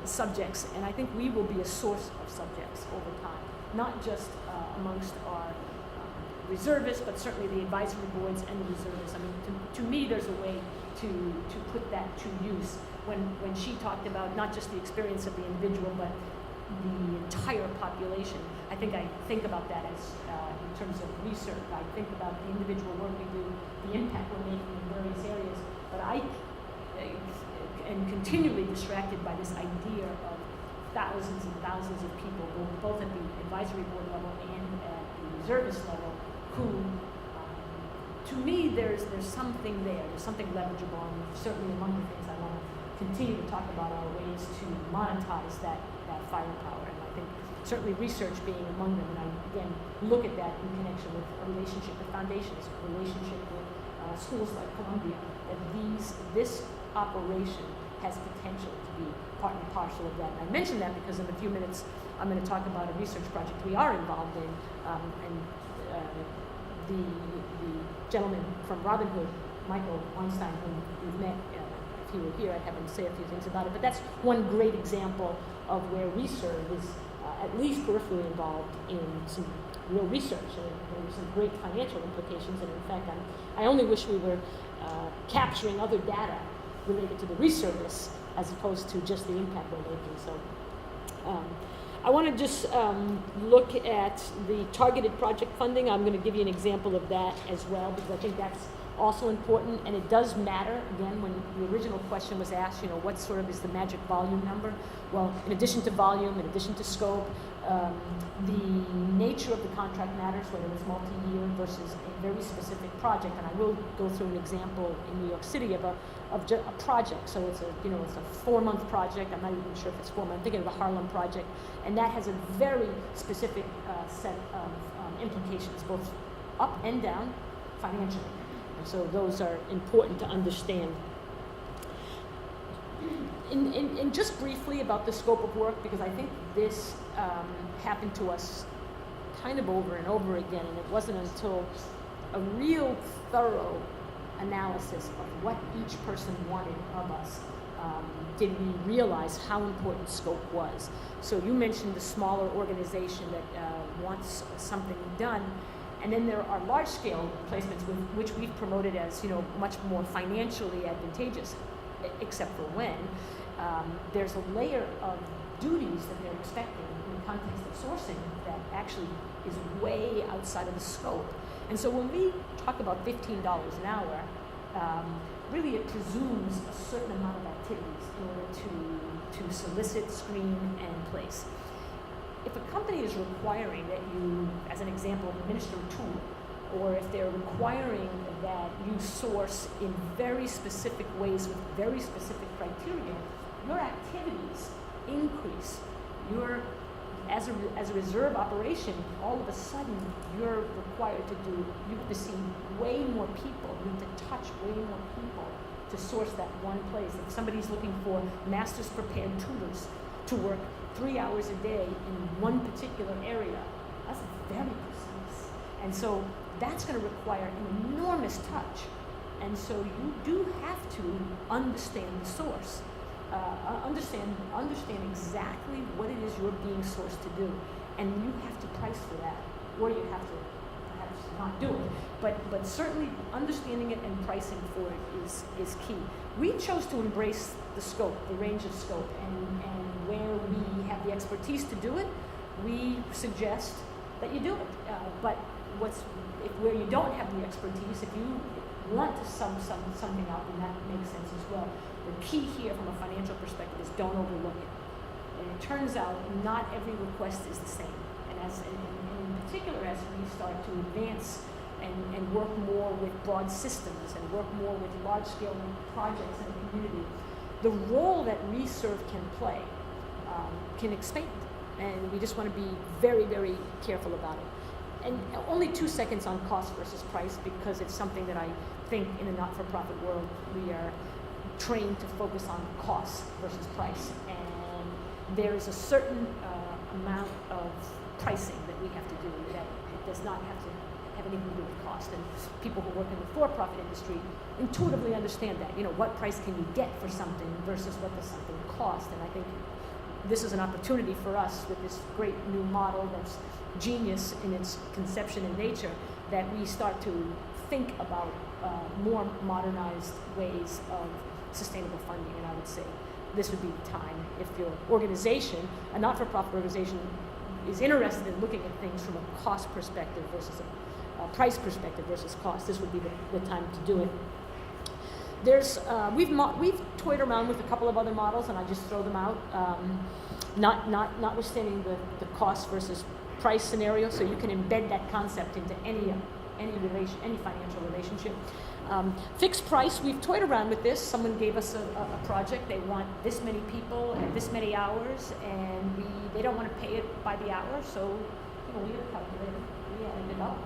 subjects, and I think we will be a source of subjects over time, not just amongst our reservists, but certainly the advisory boards and the reservists. I mean, to me, there's a way to put that to use. When she talked about not just the experience of the individual, but the entire population, I think about that as in terms of research. I think about the individual work we do, the impact we're making in various areas, but I am continually distracted by this idea of thousands and thousands of people, both at the advisory board level and at the reservist level, who, to me, there's something there, there's something leverageable, and certainly among the things I want to continue to talk about are ways to monetize that firepower, and I think certainly research being among them, and I, again, look at that in connection with a relationship with foundations, a relationship with schools like Columbia, that this operation has potential to be part and parcel of that. And I mention that because in a few minutes I'm going to talk about a research project we are involved in, and the gentleman from Robin Hood, Michael Weinstein, whom we've met, if he were here, I'd have him say a few things about it. But that's one great example of where ReServe is at least peripherally involved in some real research, and there were some great financial implications. And in fact, I only wish we were capturing other data related to the reservists as opposed to just the impact we're making. So I want to just look at the targeted project funding. I'm going to give you an example of that as well, because I think that's also important, and it does matter. Again, when the original question was asked, what sort of is the magic volume number? Well, in addition to volume, in addition to scope, the nature of the contract matters, whether it's multi-year versus a very specific project. And I will go through an example in New York City of a project. So it's a 4-month project. I'm not even sure if it's 4 months. I'm thinking of the Harlem project, and that has a very specific set of implications, both up and down financially. And so those are important to understand. And just briefly about the scope of work, because I think this happened to us kind of over and over again, and it wasn't until a real thorough analysis of what each person wanted of us did we realize how important scope was. So you mentioned the smaller organization that wants something done, and then there are large-scale placements which we've promoted as much more financially advantageous, except for when there's a layer of duties that they're expecting in the context of sourcing that actually is way outside of the scope. And so when we talk about $15 an hour, really it presumes a certain amount of activities in order to solicit, screen, and place. If a company is requiring that you, as an example, administer a tool, or if they're requiring that you source in very specific ways with very specific criteria, your activities increase. As a reserve operation, all of a sudden you're required to do, you have to see way more people, you have to touch way more people to source that one place. If somebody's looking for master's prepared tutors to work 3 hours a day in one particular area, that's very precise. And so that's going to require an enormous touch. And so you do have to understand the source. Understand exactly what it is you're being sourced to do, and you have to price for that, or you have to perhaps not do it. But certainly understanding it and pricing for it is key. We chose to embrace the scope, the range of scope, and where we have the expertise to do it, we suggest that you do it. But where you don't have the expertise, if you want to sum something out, then that makes sense as well. The key here from a financial perspective is don't overlook it. And it turns out not every request is the same. And in particular, as we start to advance and work more with broad systems and work more with large-scale projects in the community, the role that ReServe can play can expand. And we just want to be very, very careful about it. And only 2 seconds on cost versus price, because it's something that I think in a not-for-profit world we are trained to focus on cost versus price. And there is a certain amount of pricing that we have to do that it does not have to have anything to do with cost. And people who work in the for-profit industry intuitively understand that. What price can you get for something versus what does something cost? And I think this is an opportunity for us with this great new model that's genius in its conception and nature, that we start to think about more modernized ways of sustainable funding. And I would say this would be the time, if your organization, a not-for-profit organization, is interested in looking at things from a cost perspective versus a price perspective versus cost, this would be the time to do it. We've toyed around with a couple of other models, and I just throw them out, notwithstanding the cost versus price scenario, so you can embed that concept into any financial relationship. Fixed price, we've toyed around with this. Someone gave us a project. They want this many people and this many hours, and they don't want to pay it by the hour, so we had a calculator. We added it up.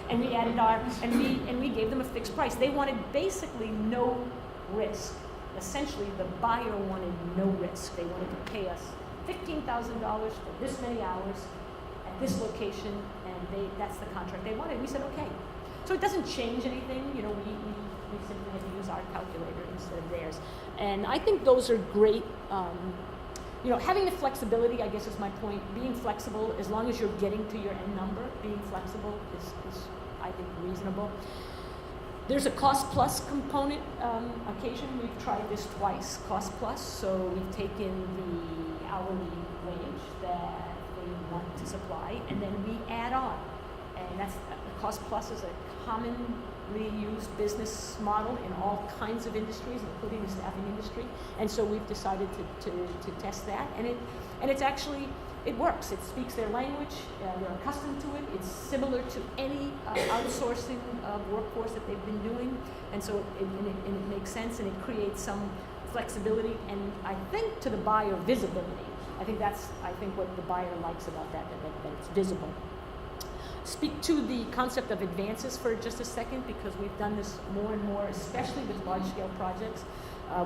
And we added and we gave them a fixed price. They wanted basically no risk. Essentially, the buyer wanted no risk. They wanted to pay us $15,000 for this many hours at this location, and that's the contract they wanted. We said, okay. So it doesn't change anything. We simply had to use our calculator instead of theirs. And I think those are great. Having the flexibility, I guess, is my point. Being flexible, as long as you're getting to your end number, being flexible is I think, reasonable. There's a cost plus component occasion. We've tried this twice, cost plus. So we've taken the hourly wage that they want to supply, and then we add on. And that's cost plus is a commonly used business model in all kinds of industries, including the staffing industry. And so we've decided to test that, and it's actually, it works. It speaks their language. They're accustomed to it. It's similar to any outsourcing of workforce that they've been doing, and so it makes sense, and it creates some flexibility, and I think to the buyer, visibility. I think what the buyer likes about that it's visible. Speak to the concept of advances for just a second, because we've done this more and more, especially with large-scale projects.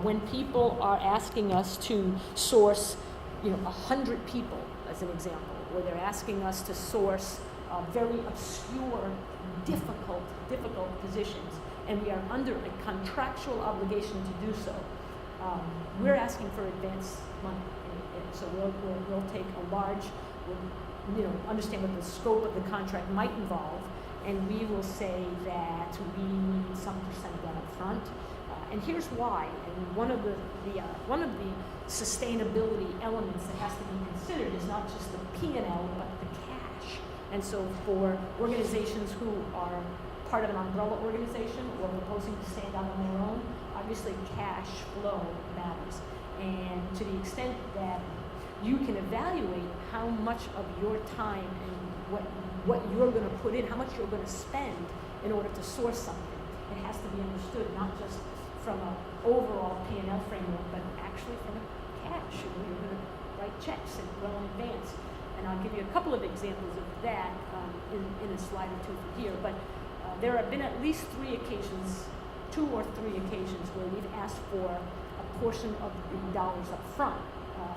When people are asking us to source, 100 people, as an example, where they're asking us to source very obscure, difficult positions, and we are under a contractual obligation to do so, we're asking for advance money. So we'll take a large, understand what the scope of the contract might involve, and we will say that we need some percent of that up front. And here's why. And one of the sustainability elements that has to be considered is not just the P&L, but the cash. And so for organizations who are part of an umbrella organization or proposing to stand out on their own, obviously cash flow matters. And to the extent that you can evaluate how much of your time and what you're going to put in, how much you're going to spend in order to source something. It has to be understood not just from an overall P&L framework, but actually from a cash. You're going to write checks and well in advance. And I'll give you a couple of examples of that in a slide or two from here. But there have been at least 2 or 3 occasions where we've asked for a portion of the dollars up front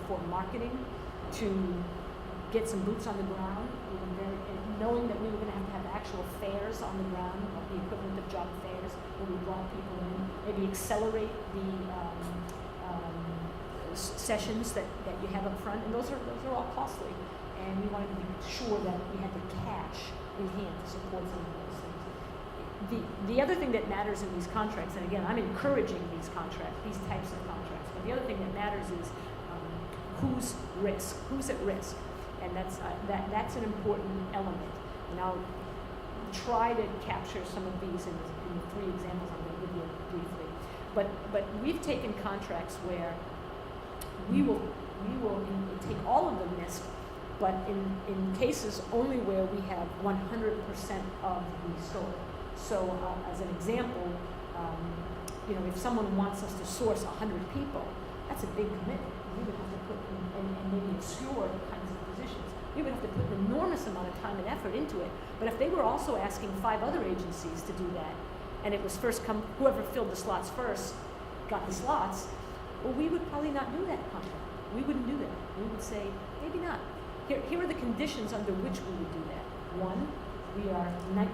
for marketing to get some boots on the ground, knowing that we were going to have actual fairs on the ground, like the equivalent of job fairs, where we brought people in, maybe accelerate the sessions that you have up front, and those are all costly, and we wanted to be sure that we had the cash in hand to support some of those things. The other thing that matters in these contracts, and again, I'm encouraging these types of contracts, but the other thing that matters is who's at risk, and that's an important element. And I'll try to capture some of these in the 3 examples I'm going to give you briefly. But we've taken contracts where we will take all of the risk, but in cases only where we have 100% of the scope. So as an example, if someone wants us to source 100 people, that's a big commitment. We would have to put and maybe obscure kinds of positions. We would have to put an enormous amount of time and effort into it. But if they were also asking 5 other agencies to do that, and it was first come, whoever filled the slots first got the slots, well, we would probably not do that contract. We wouldn't do that. We would say, maybe not. Here are the conditions under which we would do that. 1,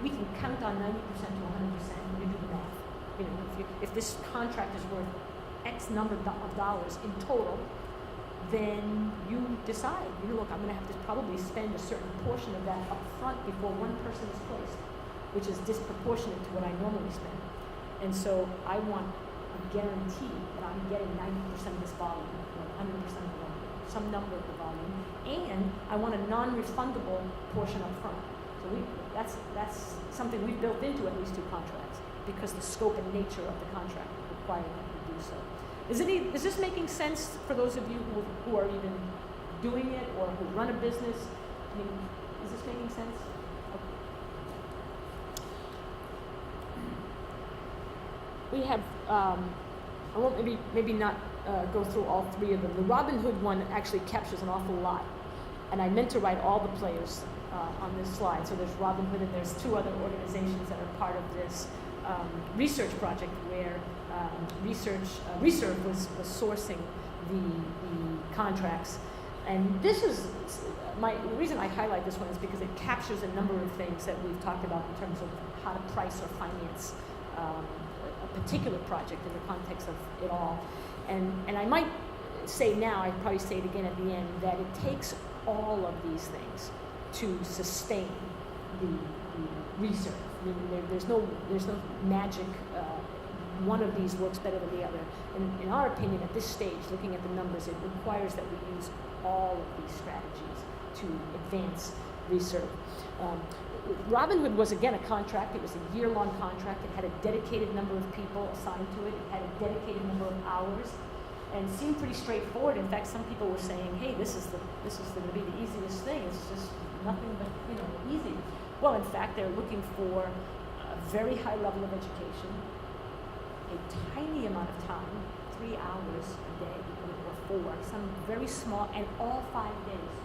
we can count on 90% to 100%. We do the math. If this contract is worth X number of dollars in total, then you decide. Look, I'm going to have to probably spend a certain portion of that up front before one person is placed, which is disproportionate to what I normally spend. And so I want a guarantee that I'm getting 90% of this volume, or 100% of the volume, some number of the volume, and I want a non-refundable portion up front. So that's something we've built into at least 2 contracts, because the scope and nature of the contract require that we do so. Is this making sense for those of you who are even doing it or who run a business? I mean, is this making sense? Okay. We have, I won't maybe not go through all 3 of them. The Robin Hood one actually captures an awful lot. And I meant to write all the players on this slide. So there's Robin Hood, and there's 2 other organizations that are part of this research project where ReServe was sourcing the contracts. And this is, the reason I highlight this one is because it captures a number of things that we've talked about in terms of how to price or finance a particular project in the context of it all. And I might say now, I'd probably say it again at the end, that it takes all of these things to sustain the ReServe. I mean, there's no magic. One of these works better than the other. And in our opinion, at this stage, looking at the numbers, it requires that we use all of these strategies to advance ReServe. Robinhood was again a contract. It was a year-long contract. It had a dedicated number of people assigned to it. It had a dedicated number of hours, and seemed pretty straightforward. In fact, some people were saying, "Hey, this is going to be the easiest thing. It's just nothing but easy." Well, in fact, they're looking for a very high level of education, a tiny amount of time, 3 hours a day or 4, some very small, and all 5 days.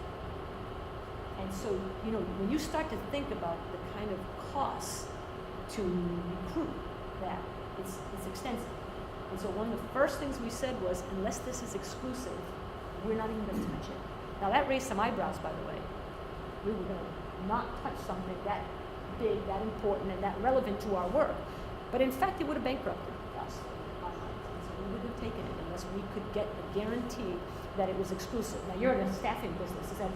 And so, when you start to think about the kind of costs to recruit that, it's extensive. And so one of the first things we said was, unless this is exclusive, we're not even going to touch it. Now that raised some eyebrows, by the way. We were going to not touch something that big, that important, and that relevant to our work. But in fact, it would have bankrupted us. And so we wouldn't have taken it unless we could get a guarantee that it was exclusive. Now you're in a staffing business, is that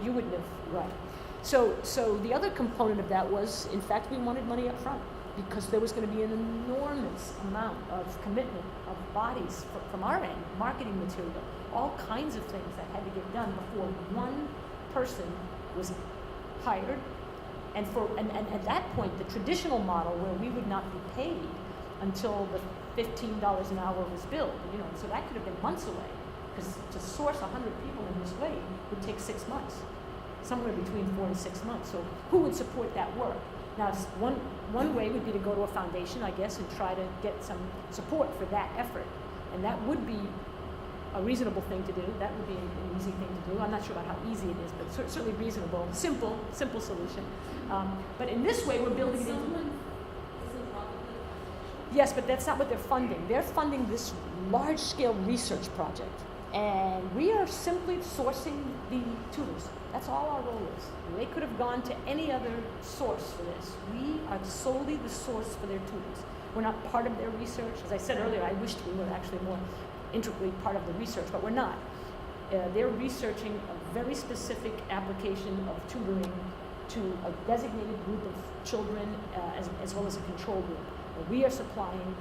you wouldn't have, right. So the other component of that was, in fact, we wanted money up front, because there was going to be an enormous amount of commitment of bodies from our end, marketing material, all kinds of things that had to get done before one person was hired. And at that point, the traditional model where we would not be paid until the $15 an hour was billed, so that could have been months away. because to source 100 people in this way would take 6 months, somewhere between 4 to 6 months. So who would support that work? Now, one way would be to go to a foundation, I guess, and try to get some support for that effort. And that would be a reasonable thing to do. That would be an easy thing to do. I'm not sure about how easy it is, but certainly reasonable, simple solution. But in this way, we're building it into... Isn't probably Yes, but that's not what they're funding. They're funding this large-scale research project. And we are simply sourcing the tutors. That's all our role is. They could have gone to any other source for this. We are solely the source for their tutors. We're not part of their research. As I said earlier, I wished we were actually more integrally part of the research, but we're not. They're researching a very specific application of tutoring to a designated group of children as well as a control group. And we are supplying,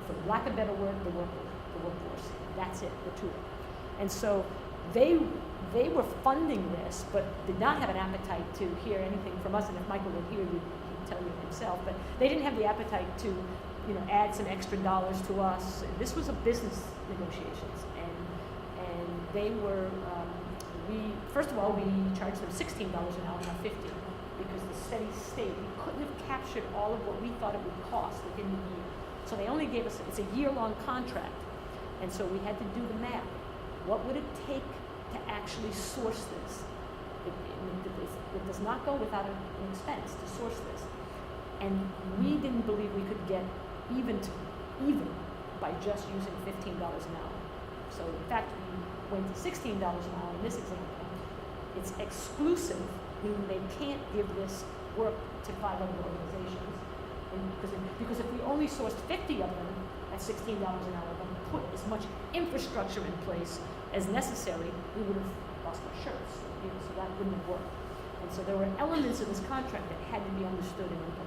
for lack of better word, the workforce. That's it, the tutor. And so they were funding this, but did not have an appetite to hear anything from us. And if Michael were here, he'd tell you himself. But they didn't have the appetite to, add some extra dollars to us. This was a business negotiations, and they were. First of all, we charged them $16 an hour, not $50, because the steady state, we couldn't have captured all of what we thought it would cost within the year. So they only gave us, it's a year-long contract, and so we had to do the math. What would it take to actually source this? It does not go without an expense to source this. And we didn't believe we could get even by just using $15 an hour. So in fact, we went to $16 an hour in this example. It's exclusive, meaning they can't give this work to 5 other organizations. Because if we only sourced 50 of them at $16 an hour, and put as much infrastructure in place as necessary, we would have lost our shirts. So that wouldn't have worked. And so there were elements of this contract that had to be understood and implemented.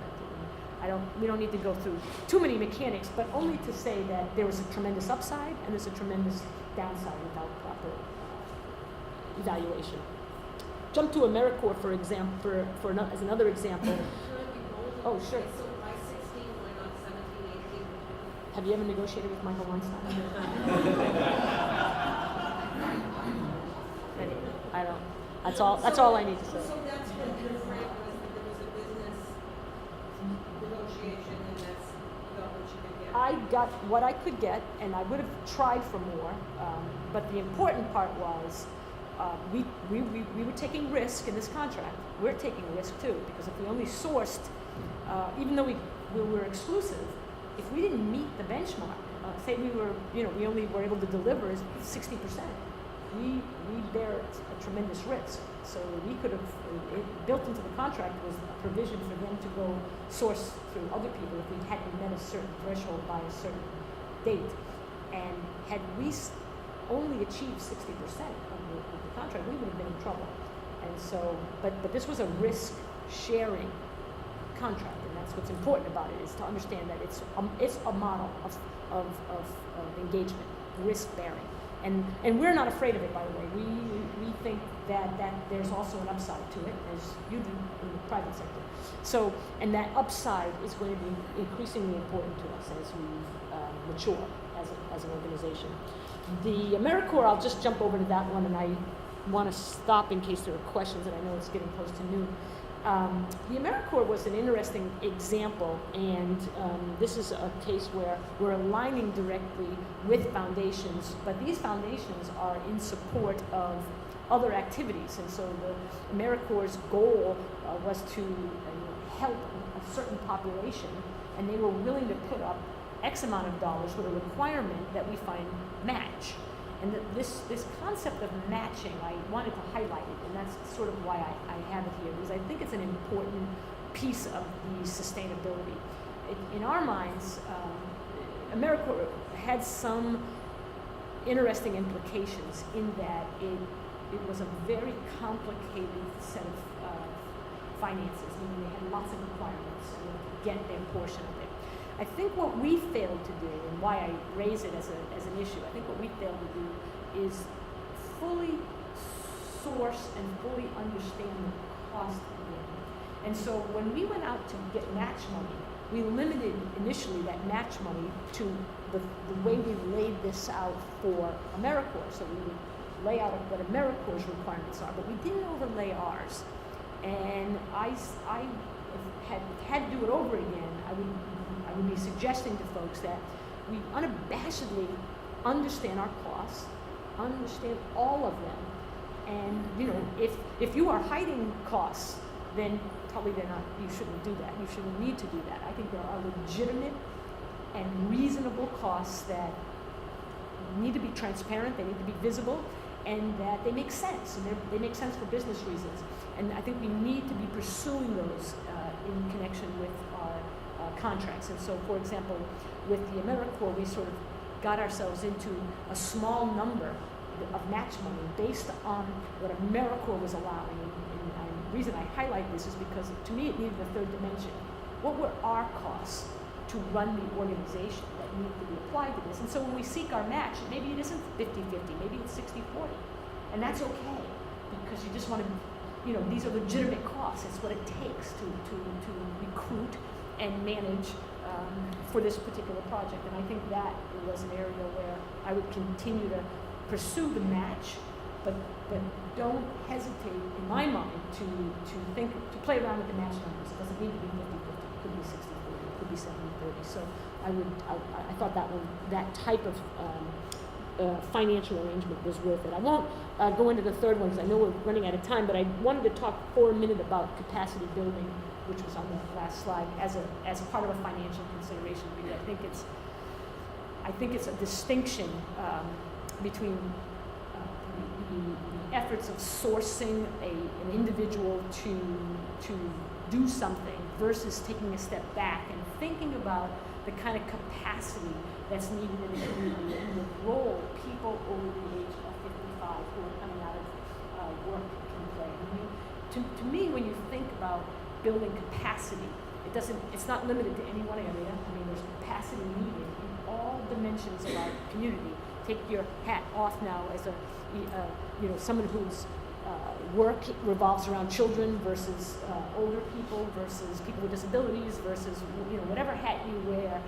We don't need to go through too many mechanics, but only to say that there was a tremendous upside and there's a tremendous downside without proper evaluation. Jump to AmeriCorps, for example, as another example. Oh, sure. Okay, so by 16, why not 17, 18? Have you ever negotiated with Michael Weinstein? I don't. That's all I need to say. So that's what your afraid was, that there was a business negotiation, and that's about what you could get. I got what I could get, and I would have tried for more. But the important part was we were taking risk in this contract. We're taking risk too, because if we only sourced, even though we were exclusive, if we didn't meet the benchmark, say we only were able to deliver 60%, we bear a tremendous risk. So we could have, built into the contract was a provision for them to go source through other people if we hadn't met a certain threshold by a certain date. And had we only achieved 60% of the contract, we would have been in trouble. And so, but this was a risk sharing contract, and that's what's important about it, is to understand that it's a model of engagement, risk bearing. And we're not afraid of it, by the way. We think that there's also an upside to it, as you do in the private sector. So, and that upside is going to be increasingly important to us as we mature as an organization. The AmeriCorps, I'll just jump over to that one, and I want to stop in case there are questions, and I know it's getting close to noon. The AmeriCorps was an interesting example, and this is a case where we're aligning directly with foundations, but these foundations are in support of other activities, and so the AmeriCorps' goal was to help a certain population, and they were willing to put up X amount of dollars with a requirement that we find match. And this concept of matching, I wanted to highlight it, and that's sort of why I have it here, because I think it's an important piece of the sustainability. In our minds, AmeriCorps had some interesting implications in that it was a very complicated set of finances, meaning they had lots of requirements to get their portion of it. I think what we failed to do, and why I raise it as an issue, I think what we failed to do is fully source and fully understand the cost of it. And so when we went out to get match money, we limited initially that match money to the way we laid this out for AmeriCorps. So we would lay out what AmeriCorps' requirements are, but we didn't overlay ours. And I had to do it over again. I would be suggesting to folks that we unabashedly understand our costs, understand all of them, and if you are hiding costs, then probably you shouldn't do that. You shouldn't need to do that. I think there are legitimate and reasonable costs that need to be transparent, they need to be visible, and that they make sense, and they make sense for business reasons. And I think we need to be pursuing those in connection with our contracts. And so, for example, with the AmeriCorps, we sort of got ourselves into a small number of match money based on what AmeriCorps was allowing. And the reason I highlight this is because, to me, it needed a third dimension. What were our costs to run the organization that need to be applied to this? And so when we seek our match, maybe it isn't 50-50, maybe it's 60-40. And that's okay, because you just want to, these are legitimate costs. It's what it takes to recruit and manage for this particular project. And I think that was an area where I would continue to pursue the match, but don't hesitate, in my mind, to play around with the match numbers. It doesn't need to be 50-50. It could be 60-40. It could be 70-30. So I thought that type of financial arrangement was worth it. I won't go into the third one because I know we're running out of time, but I wanted to talk for a minute about capacity building, which was on the last slide, as a part of a financial consideration. Because I think it's a distinction between the efforts of sourcing an individual to do something versus taking a step back and thinking about the kind of capacity that's needed in the community and the role people over the age of 55 who are coming out of work can play. To me, when you think about building capacity, it's not limited to any one area. I mean, there's capacity needed in all dimensions of our community. Take your hat off now as someone whose work revolves around children versus older people versus people with disabilities versus whatever hat you wear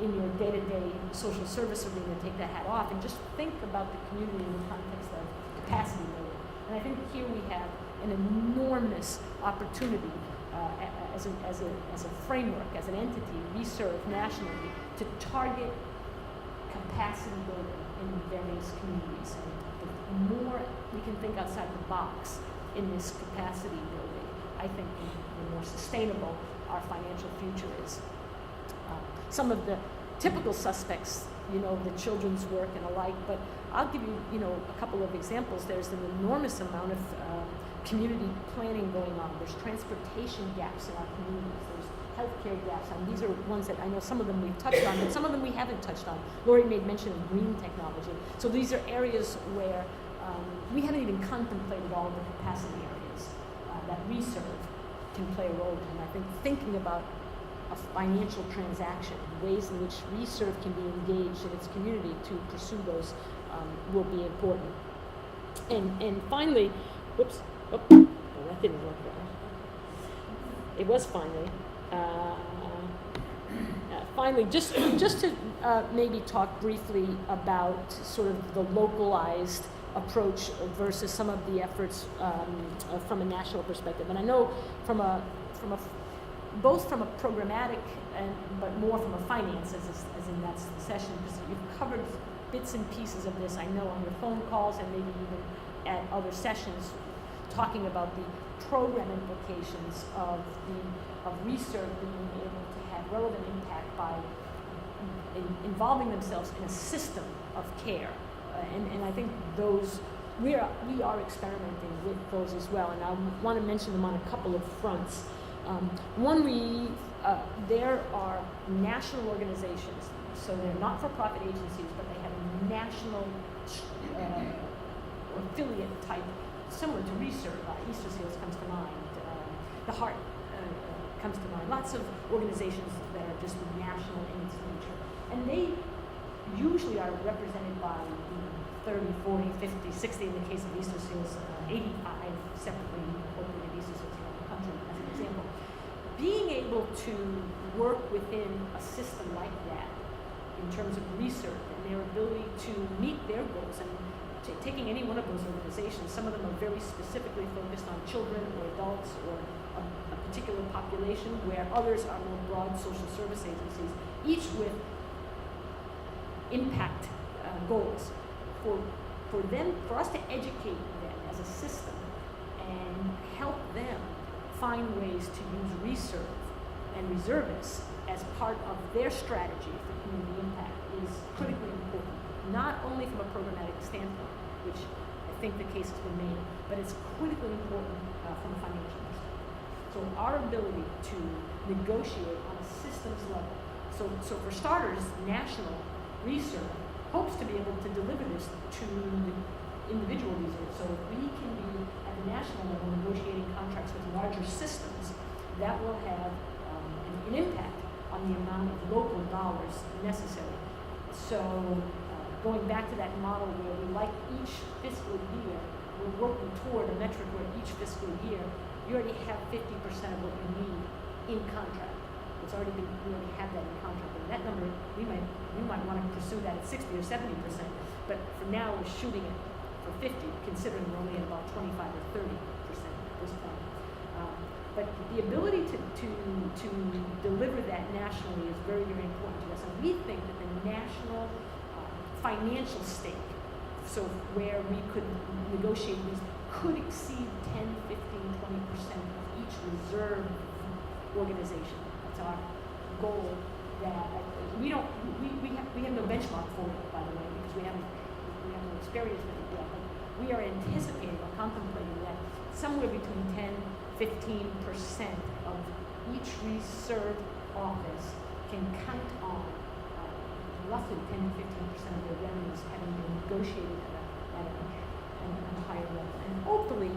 in your day-to-day social service arena. Take that hat off and just think about the community in the context of capacity building. And I think here we have an enormous opportunity as a framework, as an entity, ReServe nationally, to target capacity building in various communities. And the more we can think outside the box in this capacity building, I think the more sustainable our financial future is. Some of the typical suspects, the children's work and alike, but I'll give you, a couple of examples. There's an enormous amount of community planning going on. There's transportation gaps in our communities. There's healthcare gaps, and these are ones that I know some of them we've touched on, but some of them we haven't touched on. Lori made mention of green technology. So these are areas where we haven't even contemplated all of the capacity areas that ReServe can play a role in. I think thinking about a financial transaction, ways in which ReServe can be engaged in its community to pursue those will be important. And finally, that didn't work well. It was finally. Finally, just to maybe talk briefly about sort of the localized approach versus some of the efforts from a national perspective. And I know both from a programmatic but more from a finance, as in that's the session, because you've covered bits and pieces of this, I know, on your phone calls and maybe even at other sessions, talking about the program implications of ReServe being able to have relevant impact by involving themselves in a system of care. And I think those, we are experimenting with those as well, and I want to mention them on a couple of fronts. One, there are national organizations, so they're not-for-profit agencies, but they have a national affiliate type, similar to ReServe. Easter Seals comes to mind, the Heart comes to mind. Lots of organizations that are just national in its nature. And they usually are represented by 30, 40, 50, 60 in the case of Easter Seals, 85 separately incorporated Easter Seals around the country, as an example. Being able to work within a system like that in terms of research and their ability to meet their goals. And taking any one of those organizations, some of them are very specifically focused on children or adults or a particular population, where others are more broad social service agencies, each with impact goals. For us to educate them as a system and help them find ways to use ReServe and reservists as part of their strategy for community impact is critically important, not only from a programmatic standpoint, which I think the case has been made, but it's critically important from a financial perspective. So our ability to negotiate on a systems level. So for starters, national ReServe hopes to be able to deliver this to the individual users. So if we can be at the national level negotiating contracts with larger systems, that will have an impact on the amount of local dollars necessary. So going back to that model where we like each fiscal year, we're working toward a metric where each fiscal year, you already have 50% of what you need in contract. It's already been, we already have that in contract. And that number, we might want to pursue that at 60 or 70%, but for now we're shooting it for 50, considering we're only at about 25 or 30% at this point. But the ability to deliver that nationally is very, very important to us. And we think that the national financial stake, so where we could negotiate these, could exceed 10, 15, 20% of each reserve organization. That's our goal. That we have no benchmark for it, by the way, because we have no experience with it yet. But we are anticipating or contemplating that somewhere between 10, 15% of each ReServe office can count on roughly 10 to 15% of their revenues having been negotiated at a higher level. And hopefully,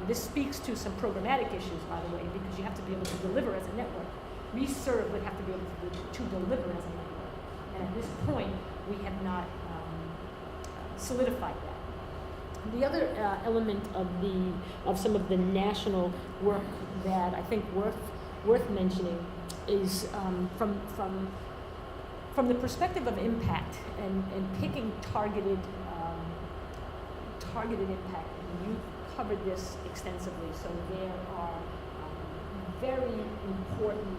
this speaks to some programmatic issues, by the way, because you have to be able to deliver as a network. ReServe would have to be able to deliver as a network. And at this point, we have not solidified that. The other element of some of the national work that I think worth mentioning is from the perspective of impact and picking targeted impact. And you covered this extensively. So there are very important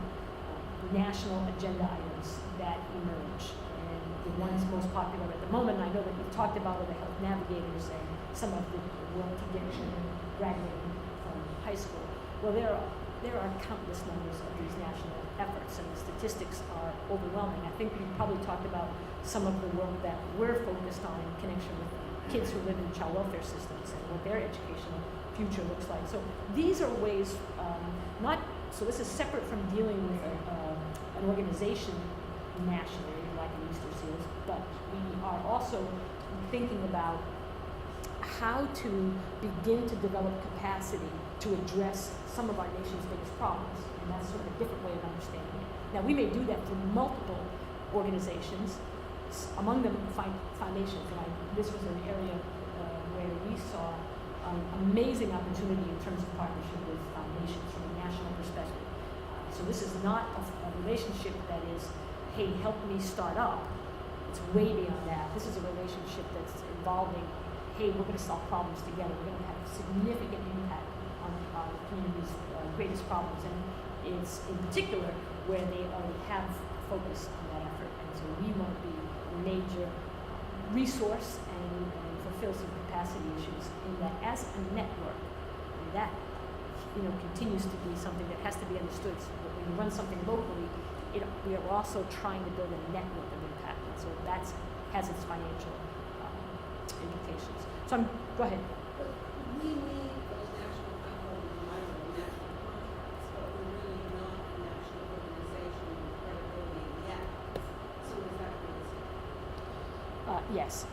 national agenda items that emerge. And the ones most popular at the moment, I know that you've talked about, are the health navigators and some of the work to get children graduating from high school. Well, there are countless numbers of these national efforts, and the statistics are overwhelming. I think we probably talked about some of the work that we're focused on in connection with kids who live in child welfare systems and what their educational future looks like. So these are ways, so this is separate from dealing with an organization nationally, like an Easter Seals, but we are also thinking about how to begin to develop capacity to address some of our nation's biggest problems. And that's sort of a different way of understanding it. Now, we may do that through multiple organizations, among them foundations. And this was an area where we saw amazing opportunity in terms of partnership with foundations from a national perspective. So this is not a relationship that is, hey, help me start up. It's way beyond that. This is a relationship that's involving, hey, we're going to solve problems together. We're going to have significant impact on the community's greatest problems. And it's in particular where they already have focused on that effort. And so we want to be a major resource and fulfill some capacity issues in that as a network. And that continues to be something that has to be understood. So when you run something locally, we are also trying to build a network of impact. And so that has its financial implications. So go ahead. But we need those national contracts, but we're really not a national organization with credibility yet. So is that what it's Yes.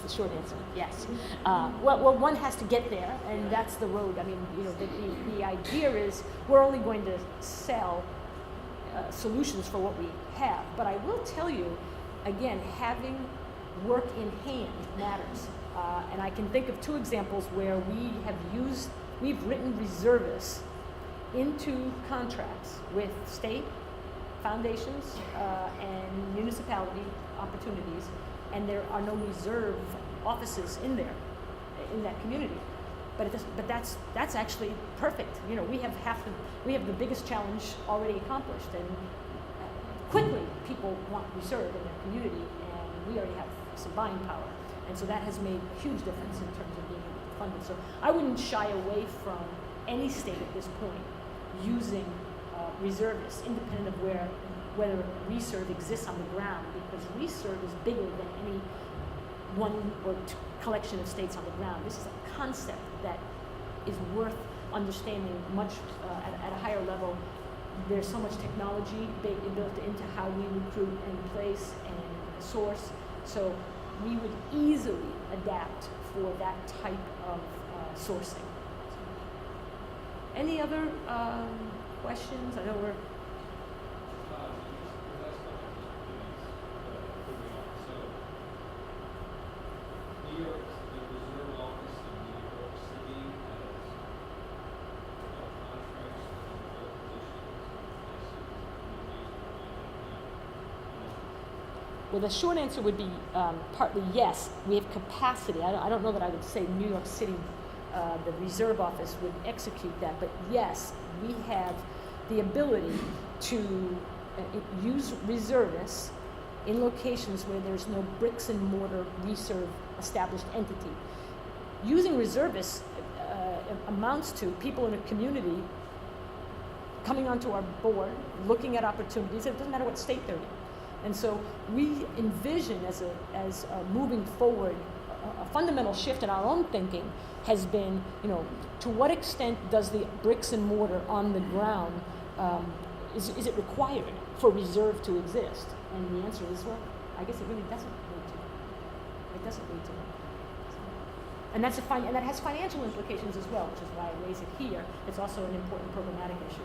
The short answer, yes. Well, one has to get there, and that's the road. I mean, the idea is we're only going to sell solutions for what we have. But I will tell you, again, having work in hand matters. And I can think of two examples where we've written reservists into contracts with state, foundations and municipality opportunities, and there are no reserve offices in there, in that community. But that's actually perfect. You know, we have the biggest challenge already accomplished, and quickly people want ReServe in their community, and we already have some buying power, and so that has made a huge difference in terms of being able to fund it. So I wouldn't shy away from any state at this point using reservists, independent of whether ReServe exists on the ground, because ReServe is bigger than any one or two collection of states on the ground. This is a concept that is worth understanding much at a higher level. There's so much technology built into how we recruit and place and source, so we would easily adapt for that type of sourcing. Any other questions? I know we're... New York, the reserve office in New York City has contracts with both positions. Well, the short answer would be partly yes. We have capacity. I don't know that I would say New York City, the reserve office would execute that, but yes, we have the ability to use reservists in locations where there's no bricks and mortar ReServe established entity. Using reservists amounts to people in a community coming onto our board, looking at opportunities. It doesn't matter what state they're in. And so we envision as moving forward, a fundamental shift in our own thinking has been, you know, to what extent does the bricks and mortar on the ground, is it required for ReServe to exist? And the answer is, well, I guess it really doesn't need to. It doesn't need to. And that has financial implications as well, which is why I raise it here. It's also an important programmatic issue.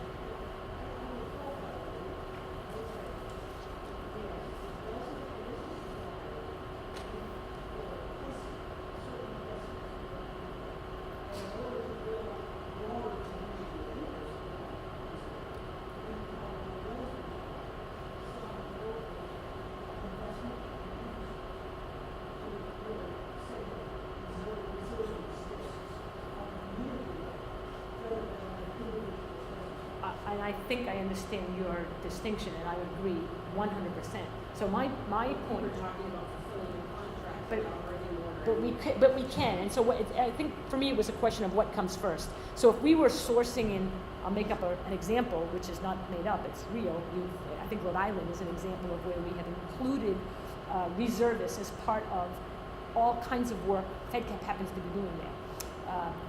And I think I understand your distinction, and I would agree 100%. So my point. We're talking about fulfilling a contract But- without breaking order. But we can, and so I think for me it was a question of what comes first. So if we were sourcing in, I'll make up an example, which is not made up, it's real. I think Rhode Island is an example of where we have included reservists as part of all kinds of work Fedcap happens to be doing there.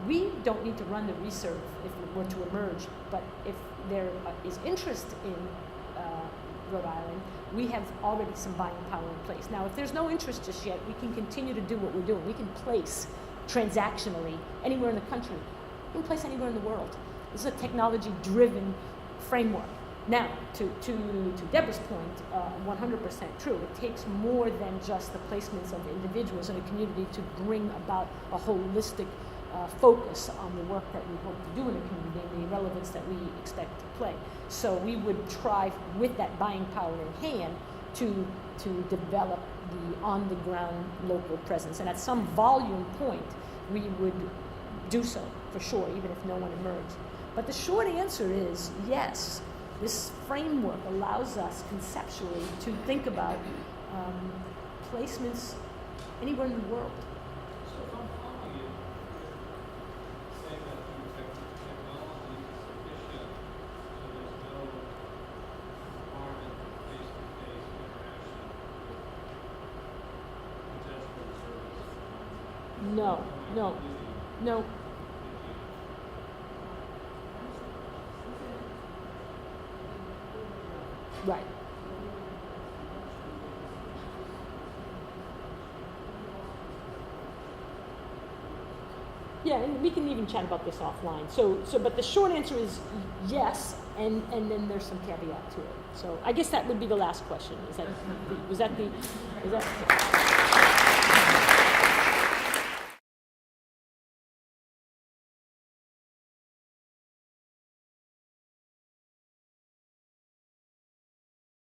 We don't need to run the ReServe if it were to emerge, but if there is interest in Rhode Island, we have already some buying power in place. Now, if there's no interest just yet, we can continue to do what we're doing. We can place transactionally anywhere in the country. We can place anywhere in the world. This is a technology-driven framework. Now, to Deborah's point, 100% true. It takes more than just the placements of individuals in a community to bring about a holistic focus on the work that we hope to do in a community and the relevance that we expect to play. So we would try, with that buying power in hand, to develop the on-the-ground local presence. And at some volume point, we would do so, for sure, even if no one emerged. But the short answer is yes. This framework allows us conceptually to think about placements anywhere in the world. So if I'm following you, you're saying that through technology is sufficient, so there's no requirement for face-to-face interaction with potential service. No. Right. Yeah, and we can even chat about this offline. So, but the short answer is yes, and then there's some caveat to it. So I guess that would be the last question. Was that